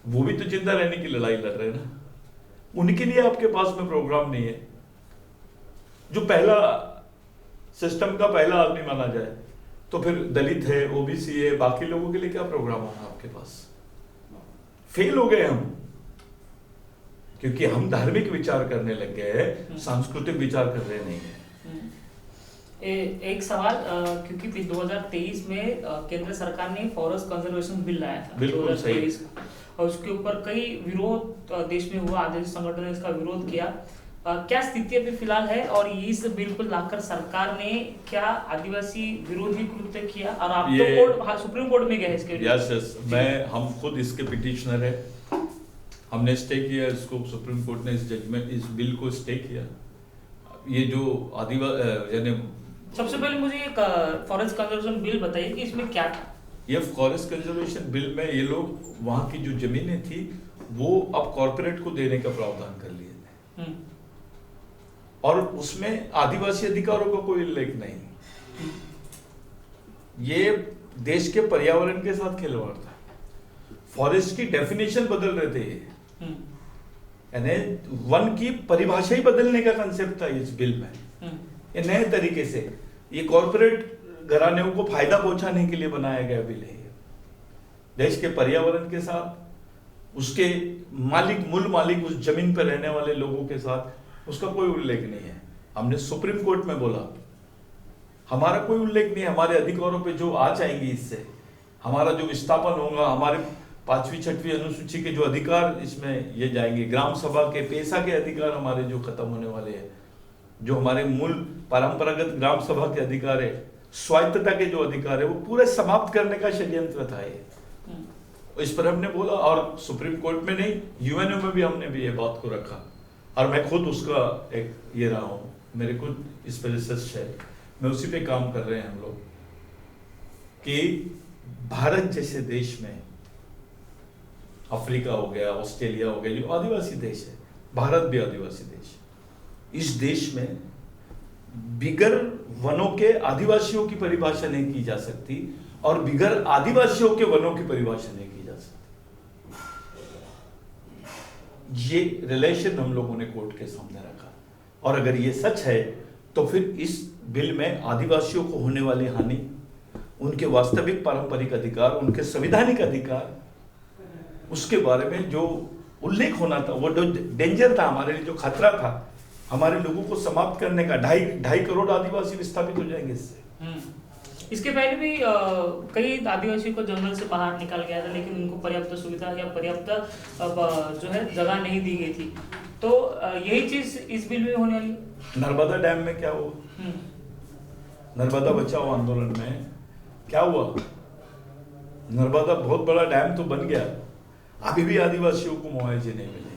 वो भी तो जिंदा रहने की लड़ाई लड़ रहे हैं ना। उनके लिए आपके पास में प्रोग्राम नहीं है। जो पहला सिस्टम का पहला आदमी माना जाए, तो फिर दलित है, ओबीसी है, बाकी लोगों के लिए क्या प्रोग्राम होगा आपके पास? फेल हो गए हम, क्योंकि हम धार्मिक विचार करने लग गए हैं, सांस्कृतिक विचार कर रहे नहीं है। एक सवाल, क्योंकि 2023 में केंद्र सरकार ने फॉरेस्ट कंजर्वेशन बिल लाया था, बिल्कुल सही, और उसके ऊपर कई विरोध देश में हुआ, आदिवासी संगठनों ने इसका विरोध किया। क्या स्थिति अभी फिलहाल है, और इस बिल को लाकर सरकार ने क्या आदिवासी विरोधी कृत्य किया? और आप तो सुप्रीम कोर्ट में गए इसके? यस, हम खुद इसके पिटिशनर है। हमने स्टे किया इसको, सुप्रीम कोर्ट ने इस बिल को स्टे किया। ये जो यानी सबसे पहले मुझे एक फॉरेस्ट कंजर्वेशन बिल बताइए कि इसमें क्या था? ये फॉरेस्ट कंजर्वेशन बिल में ये लोग वहां की जो जमीनें थी वो अब कॉर्पोरेट को देने का प्रावधान कर लिए थे, और उसमें आदिवासी अधिकारों का कोई उल्लेख नहीं। ये देश के पर्यावरण के साथ खिलवाड़ था। फॉरेस्ट की डेफिनेशन बदल रहे थे, यानी वन की परिभाषा ही बदलने का कंसेप्ट था इस बिल में। ये नए तरीके से ये कॉर्पोरेट घरानों को फायदा पहुंचाने के लिए बनाया गया बिल है। देश के पर्यावरण के साथ, उसके मूल मालिक, उस जमीन पर रहने वाले लोगों के साथ उसका कोई उल्लेख नहीं है। हमने सुप्रीम कोर्ट में बोला, हमारा कोई उल्लेख नहीं हमारे अधिकारों पे जो आ जाएंगी इससे, हमारा जो विस्थापन होगा, हमारे 5वीं 6वीं अनुसूची के जो अधिकार इसमें ये जाएंगे, ग्राम सभा के पेशा के अधिकार हमारे जो खत्म होने वाले हैं, जो हमारे मूल परंपरागत ग्राम सभा के अधिकार है, स्वायत्तता के जो अधिकार है, वो पूरे समाप्त करने का षड्यंत्र था ये। इस पर हमने बोला, और सुप्रीम कोर्ट में नहीं, यूएनओ में भी हमने भी ये बात को रखा, और मैं खुद उसका एक ये रहा हूँ, मेरे खुद इस पर रिसर्च है, मैं उसी पे काम कर रहे हैं हम लोग, कि भारत जैसे देश में, अफ्रीका हो गया, ऑस्ट्रेलिया हो गया, जो आदिवासी देश है, भारत भी आदिवासी देश, इस देश में बिगर वनों के आदिवासियों की परिभाषा नहीं की जा सकती, और बिगर आदिवासियों के वनों की परिभाषा नहीं की जा सकती। ये रिलेशन हम लोगों ने कोर्ट के सामने रखा, और अगर ये सच है तो फिर इस बिल में आदिवासियों को होने वाली हानि, उनके वास्तविक पारंपरिक अधिकार, उनके संवैधानिक अधिकार, उसके बारे में जो उल्लेख होना था, वो जो डेंजर था हमारे लिए, जो खतरा था हमारे लोगों को समाप्त करने का, 2.5 करोड़ आदिवासी विस्थापित हो जाएंगे इससे। इसके पहले भी कई आदिवासी को जंगल से बाहर निकाल गया था, लेकिन उनको पर्याप्त सुविधा या पर्याप्त जो है जगह नहीं दी गई थी, तो यही चीज इस बिल में होने वाली। नर्मदा डैम में क्या हुआ, नर्मदा बचाओ आंदोलन में क्या हुआ, नर्मदा बहुत बड़ा डैम तो बन गया, अभी भी आदिवासियों को मुआवजे नहीं मिले।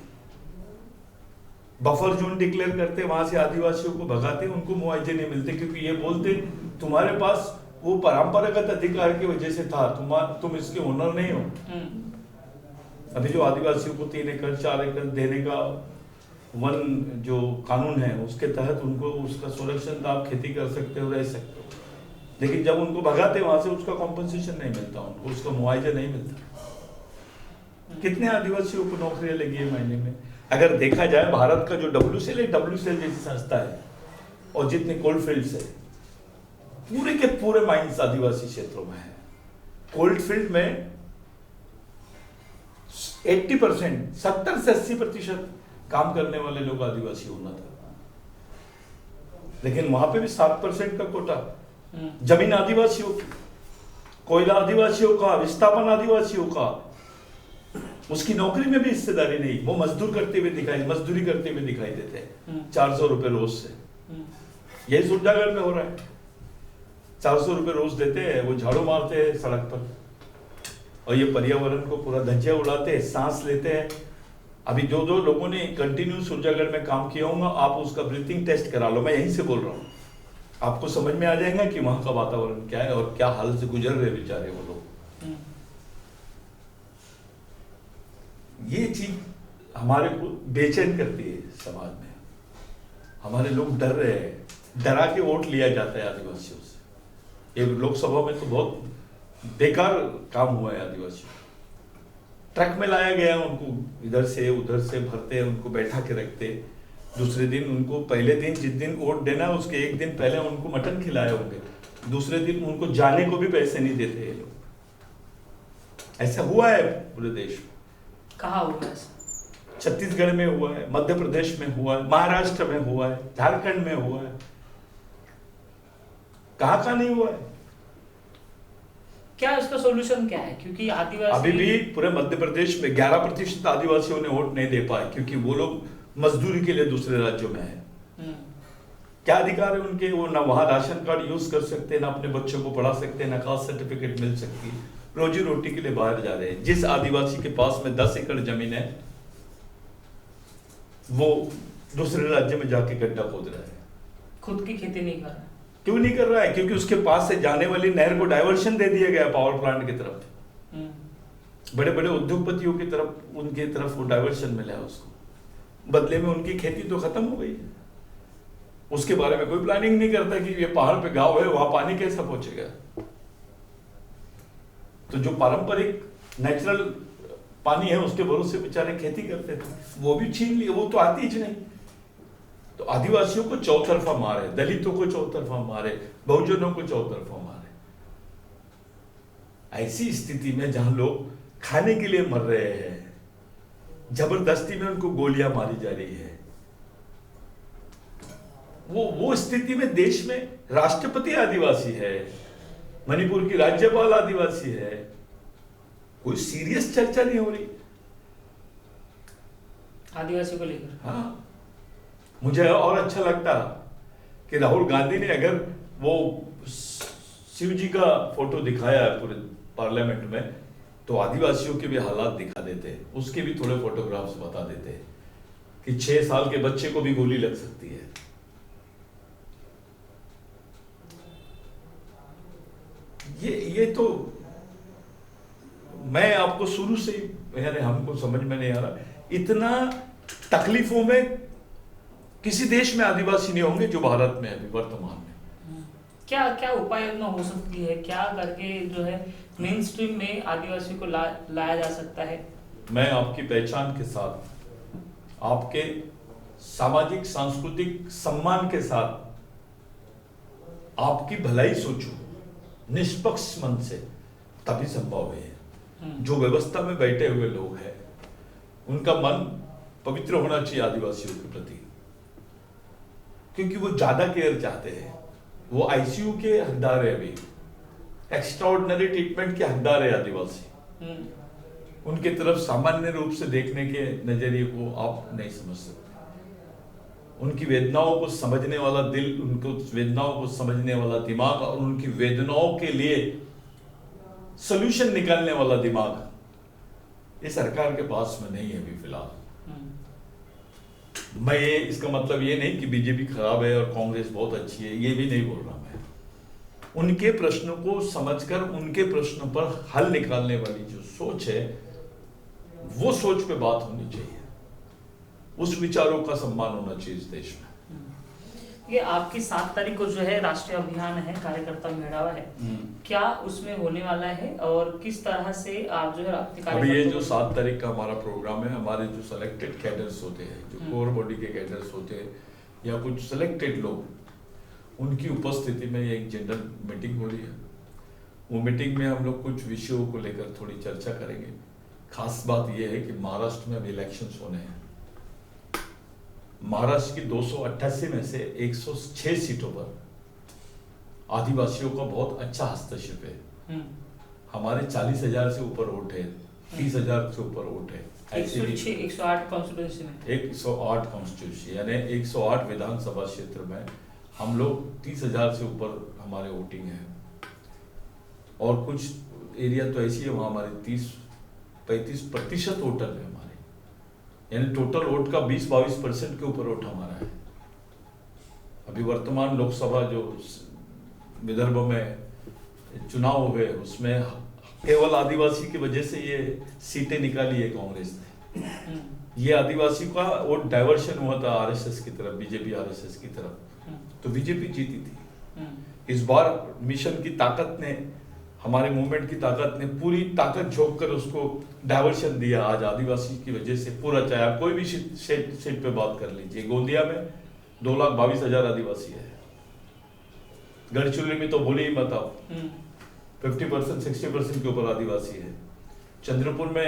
बफर जोन डिक्लेयर करते, वहां से आदिवासियों को भगाते, उनको मुआवजे नहीं मिलते, क्योंकि ये बोलते तुम्हारे पास वो परंपरागत अधिकार की वजह से था, तुम इसके ओनर नहीं हो। अभी जो आदिवासियों को 3 एकड़ 4 एकड़ देने का वन जो कानून है, उसके तहत उनको उसका संरक्षण था, आप खेती कर सकते हो, रह सकते हो, लेकिन जब उनको भगाते वहां से उसका कॉम्पनसेशन नहीं मिलता, उनको उसका मुआवजा नहीं मिलता। कितने आदिवासियों को नौकरियां लगी है महीने में? अगर देखा जाए, भारत का जो WCL जैसी संस्था है, और जितने कोल फील्ड्स है, पूरे के पूरे माइंस आदिवासी क्षेत्रों में है। कोल्ड फील्ड में 80%, 70 से 80% काम करने वाले लोग आदिवासी होना था, लेकिन वहां पे भी 7% का कोटा, जमीन आदिवासियों की, कोयला आदिवासियों का, विस्थापन आदिवासियों का, उसकी नौकरी में भी हिस्सेदारी नहीं, वो मजदूरी करते हुए दिखाई देते हैं 400 रुपए रोज से। यही सुरजागढ़ में हो रहा है, 400 रुपए रोज देते हैं, वो झाड़ू मारते हैं सड़क पर, और ये पर्यावरण को पूरा धज्जियां उड़ाते हैं, सांस लेते हैं। अभी जो लोगों ने कंटिन्यू सुरजागढ़ में काम किया होगा, आप उसका ब्रीथिंग टेस्ट करा लो, मैं यहीं से बोल रहा हूँ, आपको समझ में आ जाएगा कि वहां का वातावरण क्या है और क्या हाल से गुजर रहे बेचारे वो लोग। ये चीज हमारे को बेचैन करती है समाज में, हमारे लोग डर रहे हैं, डरा के वोट लिया जाता है आदिवासियों से। ये लोकसभा में तो बहुत बेकार काम हुआ है आदिवासियों, ट्रक में लाया गया, उनको इधर से उधर से भरते, उनको बैठा के रखते, दूसरे दिन उनको, पहले दिन जिस दिन वोट देना उसके एक दिन पहले उनको मटन खिलाए होंगे, दूसरे दिन उनको जाने को भी पैसे नहीं देते ये लोग। ऐसा हुआ है पूरे देश में। कहाँ हुआ है? छत्तीसगढ़ में हुआ है, मध्य प्रदेश में हुआ है, महाराष्ट्र में हुआ है, झारखंड में हुआ है, कहाँ नहीं हुआ है? क्या इसका सॉल्यूशन क्या है? क्योंकि आदिवासी अभी भी पूरे मध्य प्रदेश में 11% आदिवासियों ने वोट नहीं दे पाए, क्योंकि वो लोग मजदूरी के लिए दूसरे राज्यों में है। क्या अधिकार है उनके? वो ना वहां राशन कार्ड यूज कर सकते, ना अपने बच्चों को पढ़ा सकते, ना कास्ट सर्टिफिकेट मिल सकती, रोजी रोटी के लिए बाहर जा रहे हैं। जिस आदिवासी के पास में 10 एकड़ जमीन है, वो दूसरे राज्य में जाके गड्ढा खोद रहा है, खुद की खेती नहीं कर रहा। क्यों नहीं कर रहा है? क्योंकि उसके पास से जाने वाली नहर को डाइवर्शन दे दिया गया पावर प्लांट की तरफ, बड़े बड़े उद्योगपतियों की तरफ, उनकी तरफ वो डाइवर्शन मिला है उसको, बदले में उनकी खेती तो खत्म हो गई है। उसके बारे में कोई प्लानिंग नहीं करता कि ये पहाड़ पे गांव है, वहां पानी कैसा पहुंचेगा। तो जो पारंपरिक नेचुरल पानी है उसके भरोसे बेचारे खेती करते थे, वो भी छीन लिए, वो तो आती ही नहीं। तो आदिवासियों को चौतरफा मारे, दलितों को चौतरफा मारे, बहुजनों को चौतरफा मारे। ऐसी स्थिति में जहां लोग खाने के लिए मर रहे हैं, जबरदस्ती में उनको गोलियां मारी जा रही है, वो स्थिति में देश में राष्ट्रपति आदिवासी है, मणिपुर की राज्यपाल आदिवासी है, कोई सीरियस चर्चा नहीं हो रही आदिवासी को लेकर। हाँ, मुझे और अच्छा लगता कि राहुल गांधी ने अगर वो शिव जी का फोटो दिखाया है पूरे पार्लियामेंट में, तो आदिवासियों के भी हालात दिखा देते, उसके भी थोड़े फोटोग्राफ्स बता देते कि 6 साल के बच्चे को भी गोली लग सकती है। ये तो मैं आपको शुरू से ही, यानी हमको समझ में नहीं आ रहा, इतना तकलीफों में किसी देश में आदिवासी नहीं होंगे जो भारत में अभी वर्तमान में। क्या क्या उपाय योजना हो सकती है, क्या करके जो है मेन स्ट्रीम में आदिवासी को लाया जा सकता है? मैं आपकी पहचान के साथ, आपके सामाजिक सांस्कृतिक सम्मान के साथ आपकी भलाई सोचूं निष्पक्ष मन से, तभी संभव है। जो व्यवस्था में बैठे हुए लोग हैं उनका मन पवित्र होना चाहिए आदिवासियों के प्रति, क्योंकि वो ज्यादा केयर चाहते हैं। वो आईसीयू के हकदार है, अभी एक्स्ट्राऑर्डिनरी ट्रीटमेंट के हकदार है आदिवासी। उनके तरफ सामान्य रूप से देखने के नजरिए को आप नहीं समझ सकते। उनकी वेदनाओं को समझने वाला दिल, उनको वेदनाओं को समझने वाला दिमाग और उनकी वेदनाओं के लिए सॉल्यूशन निकालने वाला दिमाग इस सरकार के पास में नहीं है अभी फिलहाल। मैं इसका मतलब ये नहीं कि बीजेपी खराब है और कांग्रेस बहुत अच्छी है, ये भी नहीं बोल रहा मैं। उनके प्रश्नों को समझकर उनके प्रश्नों पर हल निकालने वाली जो सोच है, वो सोच पे बात होनी चाहिए, उस विचारों का सम्मान होना चाहिए इस देश में। ये आपकी 7 तारीख को जो है राष्ट्रीय अभियान है, कार्यकर्ता मेळावा है, क्या उसमें होने वाला है और किस तरह से आप जो है अभी ये जो 7 तारीख का हमारा प्रोग्राम है, हमारे जो सेलेक्टेड कैडर्स होते हैं, जो कोर बॉडी के कैडर्स होते हैं या कुछ सेलेक्टेड लोग, उनकी उपस्थिति में एक जनरल मीटिंग हो रही है। वो मीटिंग में हम लोग कुछ विषयों को लेकर थोड़ी चर्चा करेंगे। खास बात यह है कि महाराष्ट्र में अभी इलेक्शंस होने हैं। महाराष्ट्र की 288 में से 106 सीटों पर आदिवासियों का बहुत अच्छा हस्तक्षेप है। हमारे 40,000 से ऊपर वोट है, 30,000 से ऊपर वोट है। 108 कॉन्स्टिट्यूंसी में 108 कॉन्स्टिट्यूंसी यानी 108 विधानसभा क्षेत्र में हम लोग 30,000 से ऊपर हमारे वोटिंग है। और कुछ एरिया तो ऐसी है वहाँ हमारे 30-35% वोटर है हमारे, यानी टोटल वोट का 20-22% के ऊपर वोट हमारा है। अभी वर्तमान लोकसभा जो विदर्भ में चुनाव हुए उसमें केवल आदिवासी की वजह से ये सीटें निकाली है कांग्रेस ने। ये आदिवासी का वोट डाइवर्शन हुआ था आरएसएस की तरफ, बीजेपी आरएसएस की तरफ, तो बीजेपी जीती थी। इस बार मिशन की ताकत ने, हमारे मूवमेंट की ताकत ने पूरी ताकत झोंक कर उसको डाइवर्शन दिया। आज आदिवासी की वजह से पूरा, चाहे आप कोई भी सीट पे बात कर लीजिए, गोंदिया में 2,22,000 आदिवासी है, गढ़चिरौली में तो बोले ही मत आप, 50% 60% के ऊपर आदिवासी है। चंद्रपुर में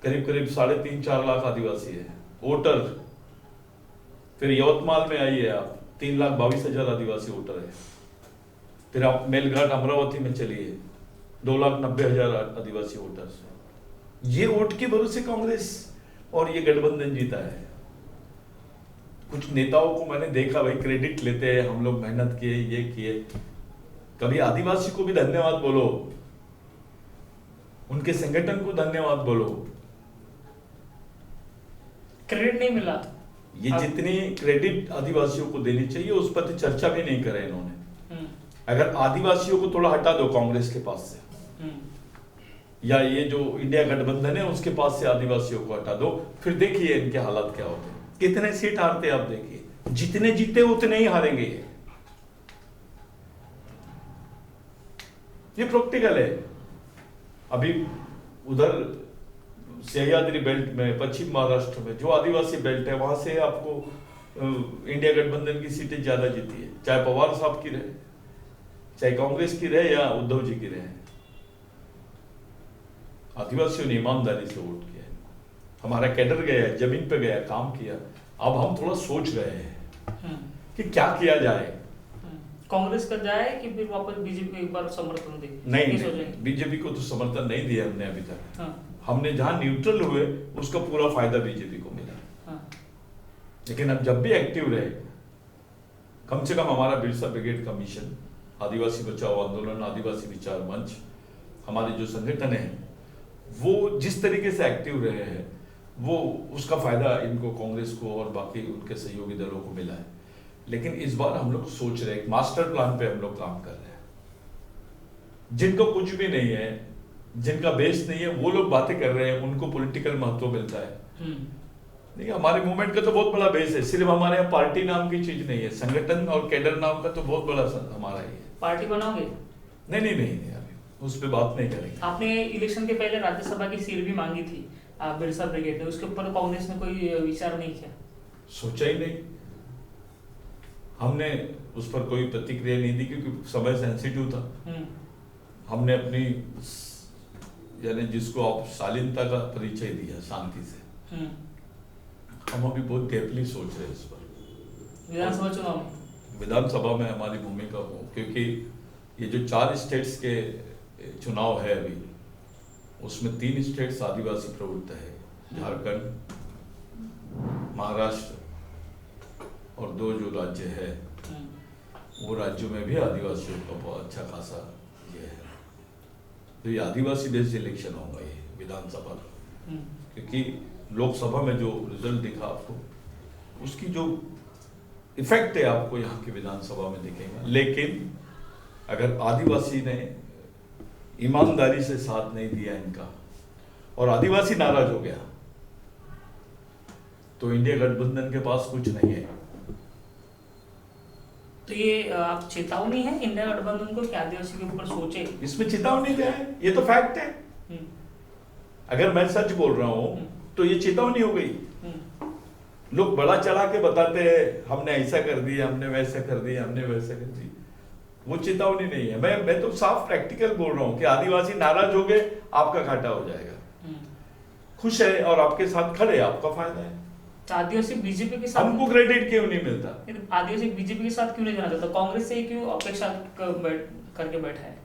करीब 3.5-4 लाख आदिवासी है वोटर। फिर यवतमाल में आइए आप, 3,22,000 आदिवासी वोटर है। फिर आप मेलघाट अमरावती में चलिए, 2,90,000 आदिवासी वोटर्स। ये वोट के भरोसे कांग्रेस और ये गठबंधन जीता है। कुछ नेताओं को मैंने देखा, भाई क्रेडिट लेते हैं, हम लोग मेहनत किए, ये किए। कभी आदिवासी को भी धन्यवाद बोलो, उनके संगठन को धन्यवाद बोलो। क्रेडिट नहीं मिला। ये जितनी क्रेडिट आदिवासियों को देनी चाहिए उस पर चर्चा भी नहीं करे इन्होंने। अगर आदिवासियों को थोड़ा हटा दो कांग्रेस के पास से, या ये जो इंडिया गठबंधन है उसके पास से आदिवासियों को हटा दो, फिर देखिए इनके हालात क्या होते हैं। कितने सीट हारते आप देखिए, जितने जीते उतने ही हारेंगे। ये प्रैक्टिकल है। अभी उधर सह्याद्री बेल्ट में, पश्चिम महाराष्ट्र में जो आदिवासी बेल्ट है, वहां से आपको इंडिया गठबंधन की सीटें ज्यादा जीती है, चाहे पवार साहब की रहे, चाहे कांग्रेस की रहे या उद्धव जी की रहे। आदिवासियों ने ईमानदारी से वोट किया है। हमारा कैडर गया है, जमीन पे गया, काम किया। अब हम थोड़ा सोच रहे हैं कि क्या किया जाए। कांग्रेस का जाए कि फिर वापस बीजेपी को एक बार समर्थन दे? नहीं, बीजेपी को तो समर्थन नहीं दिया हमने अभी तक। हाँ। हमने जहां न्यूट्रल हुए उसका पूरा फायदा बीजेपी को मिला। हाँ। लेकिन अब जब भी एक्टिव रहे, कम से कम हमारा बिरसा ब्रिगेड कमीशन, आदिवासी बचाओ आंदोलन, आदिवासी विचार मंच, हमारे जो संगठन है वो जिस तरीके से एक्टिव रहे हैं, वो उसका फायदा इनको, कांग्रेस को और बाकी उनके सहयोगी दलों को मिला है। लेकिन इस बार हम लोग सोच रहे हैं, एक मास्टर प्लान पे हम लोग काम कर रहे हैं। जिनको कुछ भी नहीं है, जिनका बेस नहीं है, वो लोग बातें कर रहे हैं, उनको पॉलिटिकल महत्व मिलता है। नहीं, हमारे मूवमेंट का तो बहुत बड़ा बेस है। सिर्फ हमारे यहाँ पार्टी नाम की चीज नहीं है, संगठन और कैडर नाम का तो बहुत बड़ा हमारा ही है। पार्टी बनाओगे? नहीं, अभी उस पर बात नहीं करेंगे। आपने इलेक्शन के पहले राज्यसभा की सीट भी मांगी थी बिरसा ब्रिगेड ने, उसके ऊपर कांग्रेस ने कोई विचार नहीं किया? सोचा ही नहीं, हमने उस पर कोई प्रतिक्रिया नहीं दी क्योंकि समय सेंसिटिव था। हमने अपनी, यानी जिसको आप शालीनता का परिचय दिया, शांति से, हम अभी बहुत डीपली सोच रहे हैं इस पर। विधानसभा चुनाव में, विधानसभा में हमारी भूमिका हो, क्योंकि ये जो 4 स्टेट्स के चुनाव है अभी, उसमें 3 स्टेट्स आदिवासी प्रवृत्त है, झारखंड, महाराष्ट्र और 2 जो राज्य है, वो राज्यों में भी आदिवासियों का बहुत अच्छा खासा ये है। तो ये आदिवासी बेस्ड इलेक्शन होगा ये विधानसभा, क्योंकि लोकसभा में जो रिजल्ट दिखा आपको, उसकी जो इफेक्ट है आपको यहाँ की विधानसभा में दिखेगा। लेकिन अगर आदिवासी ने ईमानदारी से साथ नहीं दिया इनका, और आदिवासी नाराज हो गया, तो इंडिया गठबंधन के पास कुछ नहीं है। तो ये आप चेतावनी है इंडिया गठबंधन को कि आदिवासी के ऊपर सोचे? इसमें चेतावनी क्या है, ये तो फैक्ट है। अगर मैं सच बोल रहा हूं तो ये चेतावनी हो गई। लोग बड़ा चढ़ा के बताते हैं, हमने ऐसा कर दिया, हमने वैसा कर दिया, हमने वैसा कर दिया, वो चेतावनी नहीं है। मैं तो साफ प्रैक्टिकल बोल रहा हूँ कि आदिवासी नाराज हो गए, आपका घाटा हो जाएगा। खुश है और आपके साथ खड़े, आपका फायदा है। आदिवासी बीजेपी के साथ, हमको क्रेडिट क्यों नहीं मिलता? आदिवासी बीजेपी के साथ क्यों नहीं जाना चाहता? कांग्रेस से क्यों अपेक्षा करके बैठा है?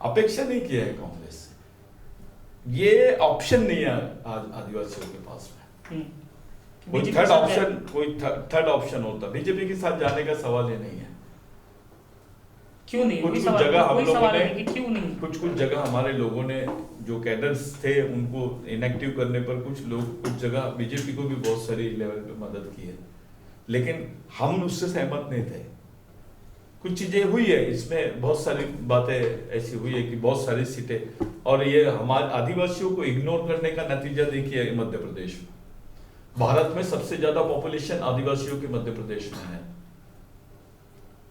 अपेक्षा नहीं किया है कांग्रेस से, ये ऑप्शन नहीं है आदिवासियों के पास में। कोई थर्ड ऑप्शन होता, बीजेपी के साथ जाने का सवाल ही नहीं है। क्यों नहीं? कुछ जगह हम लोगों ने, क्यों नहीं? कुछ जगह हमारे लोगों ने, जो कैडर्स थे, उनको इनएक्टिव करने पर कुछ जगह बीजेपी को भी बहुत सारी लेवल पे मदद की है, लेकिन हम उससे सहमत नहीं थे। कुछ चीजें हुई है इसमें, बहुत सारी बातें ऐसी हुई है कि बहुत सारी सीटें, और ये हमारे आदिवासियों को इग्नोर करने का नतीजा देखिए मध्य प्रदेश में। भारत में सबसे ज्यादा पॉपुलेशन आदिवासियों के मध्य प्रदेश में है,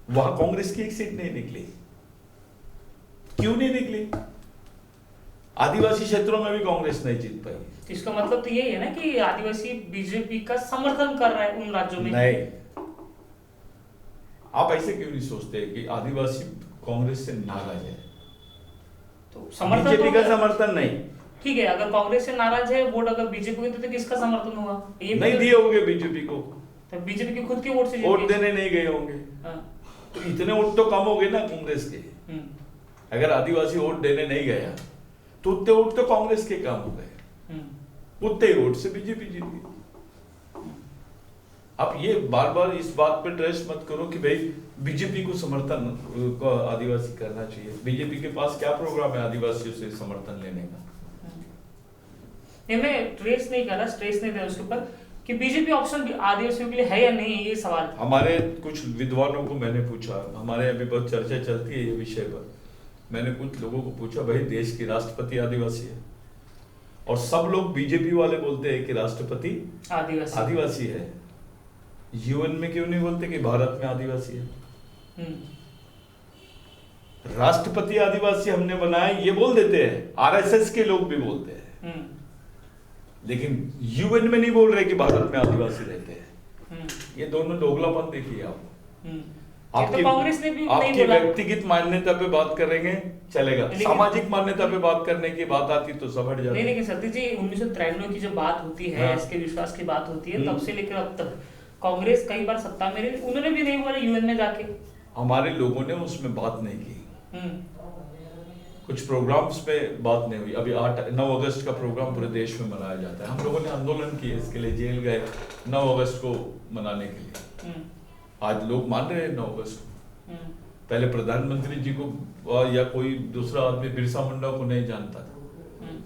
वहां कांग्रेस की एक सीट नहीं निकली। क्यों नहीं निकली? आदिवासी क्षेत्रों में भी कांग्रेस नहीं जीत पाई। इसका मतलब तो यही है ना कि आदिवासी बीजेपी का समर्थन कर रहा है उन राज्यों में। नहीं, आप ऐसे क्यों नहीं सोचते कि आदिवासी कांग्रेस से नाराज है, तो समर्थन बीजेपी का समर्थन नहीं। ठीक है, अगर कांग्रेस से नाराज है, वोट अगर बीजेपी को देते तो किसका समर्थन होगा? ये नहीं दिए होंगे बीजेपी को, तो बीजेपी की खुद की वोट से वोट देने नहीं गए होंगे। तो इतने वोट तो कम हो गए ना कांग्रेस के। अगर आदिवासी वोट देने नहीं गया तो उतने वोट तो कांग्रेस के कम हो गए, उतने वोट से बीजेपी जीत गई। आप ये बार बार इस बात पे ट्रेस मत करो कि भाई बीजेपी को समर्थन को आदिवासी करना चाहिए। बीजेपी के पास क्या प्रोग्राम है आदिवासियों से समर्थन लेने का? मैं ट्रेस नहीं कर रहा, स्ट्रेस नहीं दे रहा उसके ऊपर कि बीजेपी ऑप्शन आदिवासियों के लिए है या नहीं, ये सवाल। हमारे कुछ विद्वानों को मैंने पूछा, हमारे अभी बहुत चर्चा चलती है ये विषय पर, मैंने कुछ लोगों को पूछा, भाई देश के राष्ट्रपति आदिवासी है, और सब लोग बीजेपी वाले बोलते हैं कि राष्ट्रपति आदिवासी है। यूएन में क्यों नहीं बोलते कि भारत में आदिवासी है? राष्ट्रपति आदिवासी हमने बनाए ये बोल देते हैं, आरएसएस के लोग भी बोलते हैं, लेकिन यूएन में नहीं बोल रहे कि भारत में आदिवासी रहते हैं। ये दोनों दोगलापन देखिए आप। आपकी कांग्रेस ने भी आपकी व्यक्तिगत मान्यता पे बात करेंगे चलेगा, सामाजिक मान्यता पे बात करने की बात आती तो सब हट जाता। नहीं, लेकिन सतीश जी 1993 की जब बात होती है, इसके विश्वास की बात होती है, तब से लेकर अब तक कांग्रेस कई बार सत्ता में रही, उन्होंने भी नहीं बोला यूएन में जाके। हमारे लोगों ने उसमें बात नहीं की, कुछ प्रोग्राम्स पे बात नहीं हुई। अभी 9 अगस्त का प्रोग्राम पूरे देश में मनाया जाता है, हम लोगों ने आंदोलन किए इसके लिए, जेल गए 9 अगस्त को मनाने के लिए। आज लोग मान रहे हैं 9 अगस्त को। पहले प्रधानमंत्री जी को या कोई दूसरा आदमी बिरसा मुंडा को नहीं जानता था,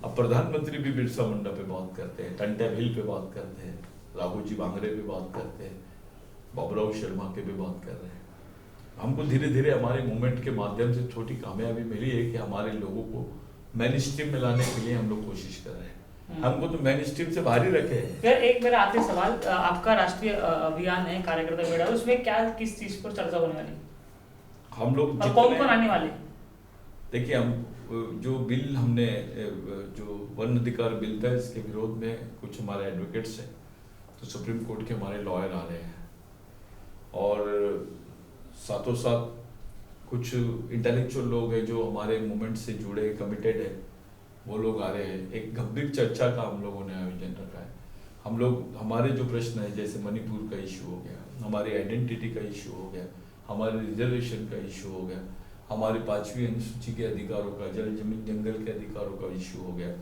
अब प्रधानमंत्री भी बिरसा मुंडा पे बात करते हैं, टंटा भील पे बात करते हैं, राघू जी भांगरे पे बात करते हैं, बाबूराव शर्मा के भी बात कर रहे हैं। हमको धीरे धीरे हमारे मूवमेंट के माध्यम से छोटी कामयाबी मिली है कि हमारे लोगों को मेन स्ट्रीम में लाने के लिए हम लोग कोशिश कर रहे हैं। हमको तो मेन स्ट्रीम से बाहर ही रखे हैं। एक मेरा आखिरी सवाल, आपका राष्ट्रीय अभियान है कार्यकर्ता बेड़ा, उसमें क्या किस चीज पर चर्चा होने वाली? हम लोग कौन कौन आने वाले? देखिए, हम जो बिल हमने जो वन अधिकार बिल था, इसके विरोध में कुछ हमारे एडवोकेट्स हैं, तो सुप्रीम कोर्ट के हमारे लॉयर आ रहे हैं, और साथों साथ कुछ इंटेलेक्चुअल लोग हैं जो हमारे मूवमेंट से जुड़े कमिटेड है, वो लोग आ रहे हैं। एक गंभीर चर्चा का हम लोगों ने आयोजन रखा है। हम लोग, हमारे जो प्रश्न है, जैसे मणिपुर का इशू हो गया, हमारी आइडेंटिटी का इशू हो गया, हमारे रिजर्वेशन का इशू हो गया, हमारी 5वीं अनुसूची के अधिकारों का, जल जमीन जंगल के अधिकारों का इशू हो गया।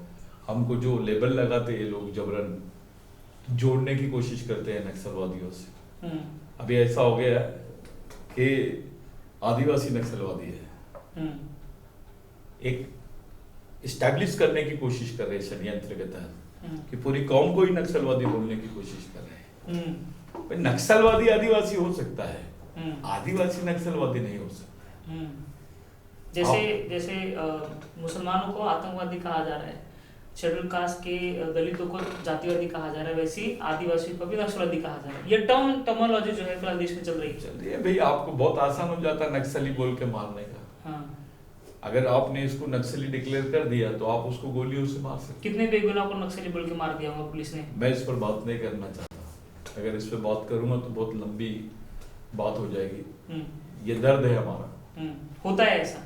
हमको जो लेबल लगाते ये लोग जबरन जोड़ने की कोशिश करते हैं नक्सलवादियों से। अभी ऐसा हो गया कि आदिवासी नक्सलवादी है, एक इस्टेब्लिश करने की कोशिश कर रहे हैं षड्यंत्र के तहत, कि पूरी कौम को ही नक्सलवादी बोलने की कोशिश कर रहे हैं। भाई, नक्सलवादी आदिवासी हो सकता है, आदिवासी नक्सलवादी नहीं हो सकता। जैसे मुसलमानों को आतंकवादी कहा जा रहा है, शेड्यूल कास्ट के दलितों को जातिवादी कहा जा रहा है, वैसे ही आदिवासियों को भी नक्सलवादी कहा जा रहा है। ये टर्मिनोलॉजी जो है फिलहाल देश में चल रही है। भाई, आपको बहुत आसान हो जाता है नक्सली बोल के मारने का। हाँ। अगर आपने इसको नक्सली डिक्लेयर कर दिया तो आप उसको गोलियों से मार सकते। कितने बेगुनाह को नक्सली बोल के मार दिया होगा पुलिस ने? मैं इस पर बात नहीं करना चाहता, अगर इस पर बात करूंगा तो बहुत लंबी बात हो जाएगी। ये दर्द है हमारा। होता है ऐसा,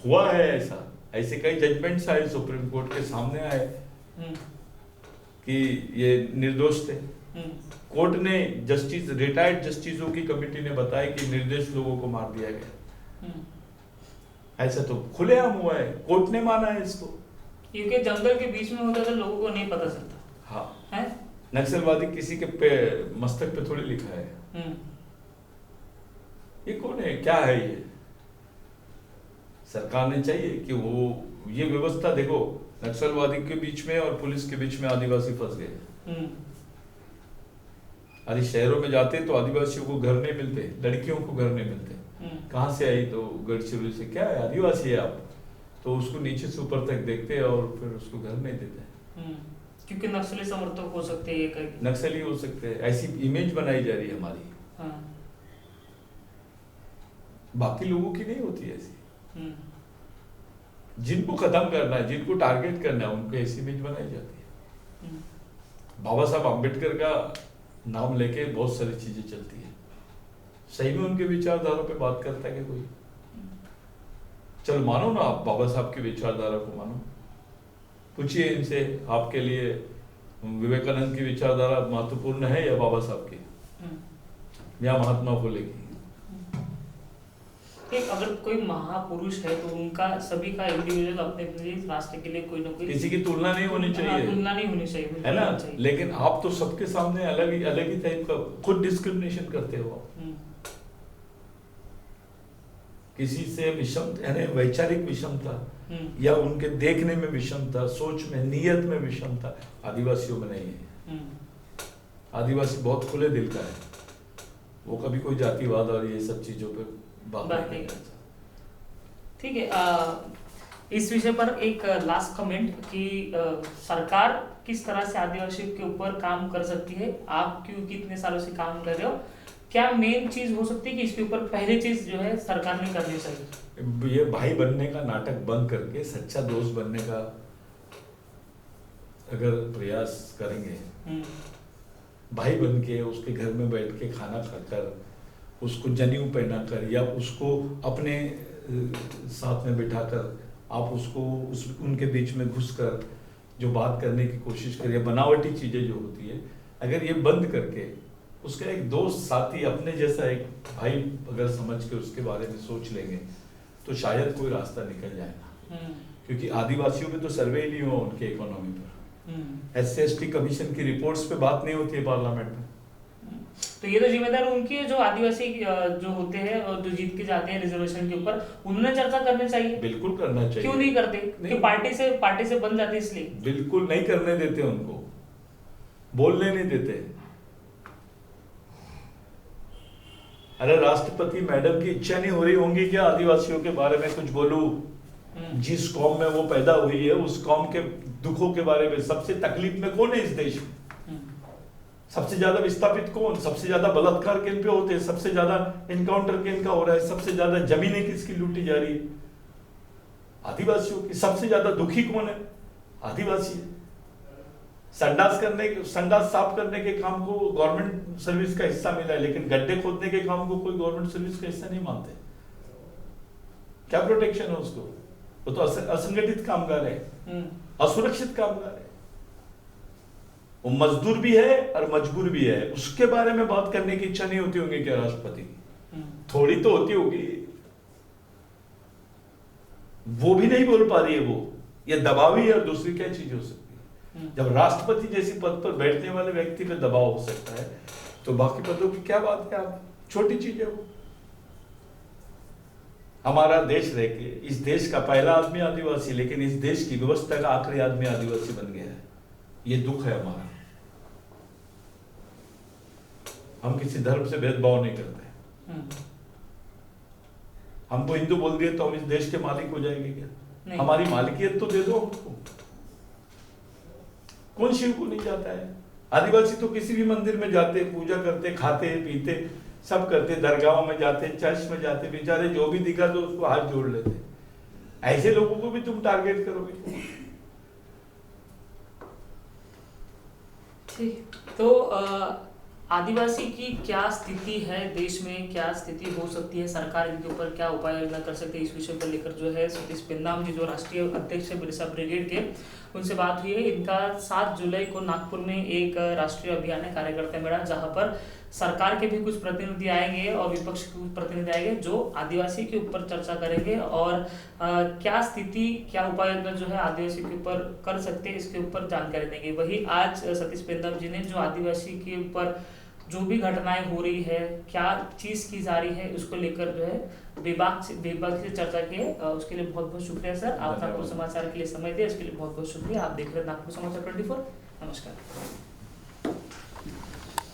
हुआ है ऐसा, ऐसे कई जजमेंट्स आए सुप्रीम कोर्ट के सामने आए कि ये निर्दोष थे। कोर्ट ने रिटायर्ड जस्टिसों की कमेटी ने बताया कि निर्दोष लोगों को मार दिया गया। ऐसा तो खुलेआम हुआ है, कोर्ट ने माना है इसको। क्योंकि जंगल के बीच में होता था, लोगों को नहीं पता चलता। हाँ है? नक्सलवादी किसी के मस्तक पे थोड़ी लिखा है। ये कौन है, क्या है ये? सरकार ने चाहिए कि वो ये व्यवस्था, देखो नक्सलवादी के बीच में और पुलिस के बीच में आदिवासी फंस गए। अरे शहरों में जाते तो आदिवासियों को घर नहीं मिलते, लड़कियों को घर नहीं मिलते। कहाँ से आई तो गढ़चिरौली से, क्या है आदिवासी है आप, तो उसको नीचे से ऊपर तक देखते और फिर उसको घर नहीं देते। क्योंकि नक्सली समर्थक हो सकते हैं, नक्सली हो सकते हैं, ऐसी इमेज बनाई जा रही है हमारी। हाँ। बाकी लोगों की नहीं होती ऐसी। जिनको खत्म करना है, जिनको टारगेट करना है, उनको ऐसी इमेज बनाई जाती है। बाबा साहब अम्बेडकर का नाम लेके बहुत सारी चीजें चलती है। सही में उनके विचारधारा पे बात करता है कि कोई? चल मानो ना, आप बाबा साहब की विचारधारा को मानो, पूछिए इनसे, आपके लिए विवेकानंद की विचारधारा महत्वपूर्ण है या बाबा साहब की या महात्मा फुले की? अगर कोई महापुरुष है तो उनका सभी का इंडिविजुअल अपने राष्ट्र के लिए कोई ना कोई, किसी की तुलना नहीं होनी चाहिए। तुलना नहीं होनी चाहिए, है ना? लेकिन आप तो सबके सामने अलग ही टाइप का खुद डिस्क्रिमिनेशन करते हो। किसी से विषम, यानी वैचारिक विषमता या उनके देखने में विषमता, सोच में, नियत में विषमता आदिवासियों में नहीं है। आदिवासी बहुत खुले दिल का है, वो कभी कोई जातिवाद और ये सब चीजों पे बात नहीं करता। ठीक है, इस विषय पर एक लास्ट कमेंट कि सरकार किस तरह से आदिवासियों के ऊपर काम कर सकती है? आप क्यों कितने सालों से काम कर रहे हो, क्या मेन चीज हो सकती है कि इसके ऊपर पहली चीज जो है सरकार ने करनी चाहिए? ये भाई बनने का नाटक बंद करके सच्चा दोस्त बनने का अगर प्रयास करेंगे, भाई बन के उसके घर में बैठ के खाना खाकर, उसको जनेऊ पहनाकर या उसको अपने साथ में बिठाकर आप उसको उनके बीच में घुसकर जो बात करने की कोशिश करिए, बनावटी चीजें जो होती है, अगर ये बंद करके उसका एक दोस्त साथी अपने जैसा एक भाई अगर समझ के उसके बारे में सोच लेंगे तो शायद कोई रास्ता निकल जाएगा। क्योंकि आदिवासियों पे तो सर्वे ही नहीं हुआ उनके इकोनॉमी पर। SC/ST कमीशन की रिपोर्ट्स पे बात नहीं होती है पार्लियामेंट में। तो ये तो जिम्मेदार उनकी है जो आदिवासी जो होते हैं और जो जीत के जाते हैं रिजर्वेशन के ऊपर, उन्होंने चर्चा करनी चाहिए। बिल्कुल करना चाहिए। क्यों नहीं करते? कि पार्टी से बन जाती इसलिए? बिल्कुल नहीं करने देते, उनको बोलने नहीं देते। अरे राष्ट्रपति मैडम की इच्छा नहीं हो रही होंगी क्या आदिवासियों के बारे में कुछ बोलूं? जिस कौम में वो पैदा हुई है उस कौम के दुखों के बारे में। सबसे तकलीफ में कौन है इस देश में? सबसे ज्यादा विस्थापित कौन? सबसे ज्यादा बलात्कार किन पे होते हैं? सबसे ज्यादा इनकाउंटर किन का हो रहा है? सबसे ज्यादा जमीनें किसकी लूटी जा रही है? आदिवासियों की। सबसे ज्यादा दुखी कौन है? आदिवासी है। संडास साफ करने के काम को गवर्नमेंट सर्विस का हिस्सा मिला है, लेकिन गड्ढे खोदने के काम को कोई गवर्नमेंट सर्विस का हिस्सा नहीं मानते। क्या प्रोटेक्शन है उसको? वो तो असंगठित कामगार है, असुरक्षित कामगार है। वो मजदूर भी है और मजबूर भी है। उसके बारे में बात करने की इच्छा नहीं होती होंगी क्या राष्ट्रपति की? थोड़ी तो होती होगी। वो भी नहीं बोल पा रही है। वो ये दबाव ही है और दूसरी क्या चीज हो सकती है? जब राष्ट्रपति जैसी पद पर बैठने वाले व्यक्ति पे दबाव हो सकता है तो बाकी पदों की क्या बात है? आप छोटी चीज है वो। हमारा देश रह के इस देश का पहला आदमी आदिवासी, लेकिन इस देश की व्यवस्था का आखिरी आदमी आदिवासी बन गया है। ये दुख है हमारा। हम किसी धर्म से भेदभाव नहीं करते। हमको हिंदू बोल दिए तो हम इस देश के मालिक हो जाएंगे क्या? हमारी मालिकियत तो दे दो हमको। कौन शिव को नहीं जाता है? आदिवासी तो किसी भी मंदिर में जाते, पूजा करते, खाते पीते सब करते, दरगाहों में जाते, चर्च में जाते, बेचारे जो भी दिखा तो उसको हाथ जोड़ लेते। ऐसे लोगों को भी तुम टारगेट करोगे? ठीक। तो आदिवासी की क्या स्थिति है देश में, क्या स्थिति हो सकती है, सरकार इनके ऊपर क्या उपाय योजना कर सकती है, इस विषय को लेकर जो है सतीश पेंदाम जी जो राष्ट्रीय अध्यक्ष है बिरसा ब्रिगेड के, उनसे बात हुई है। इनका 7 जुलाई को नागपुर में एक राष्ट्रीय अभियान है, कार्यकर्ता मेला, जहां पर सरकार के भी कुछ प्रतिनिधि आएंगे और विपक्ष के कुछ प्रतिनिधि आएंगे जो आदिवासी के ऊपर चर्चा करेंगे और क्या स्थिति, क्या उपाय योजना जो है आदिवासी के ऊपर कर सकते हैं, इसके ऊपर जानकारी देंगे। वही आज सतीश पेंदाम जी ने जो आदिवासी के ऊपर जो भी घटनाएं हो रही है, क्या चीज की जा रही है, उसको लेकर जो है विभाग से चर्चा की है। उसके लिए बहुत बहुत शुक्रिया सर। आप नागपुर समाचार के लिए समय दिया, इसके लिए बहुत बहुत शुक्रिया। आप देख रहे हैं नागपुर समाचार 24। नमस्कार।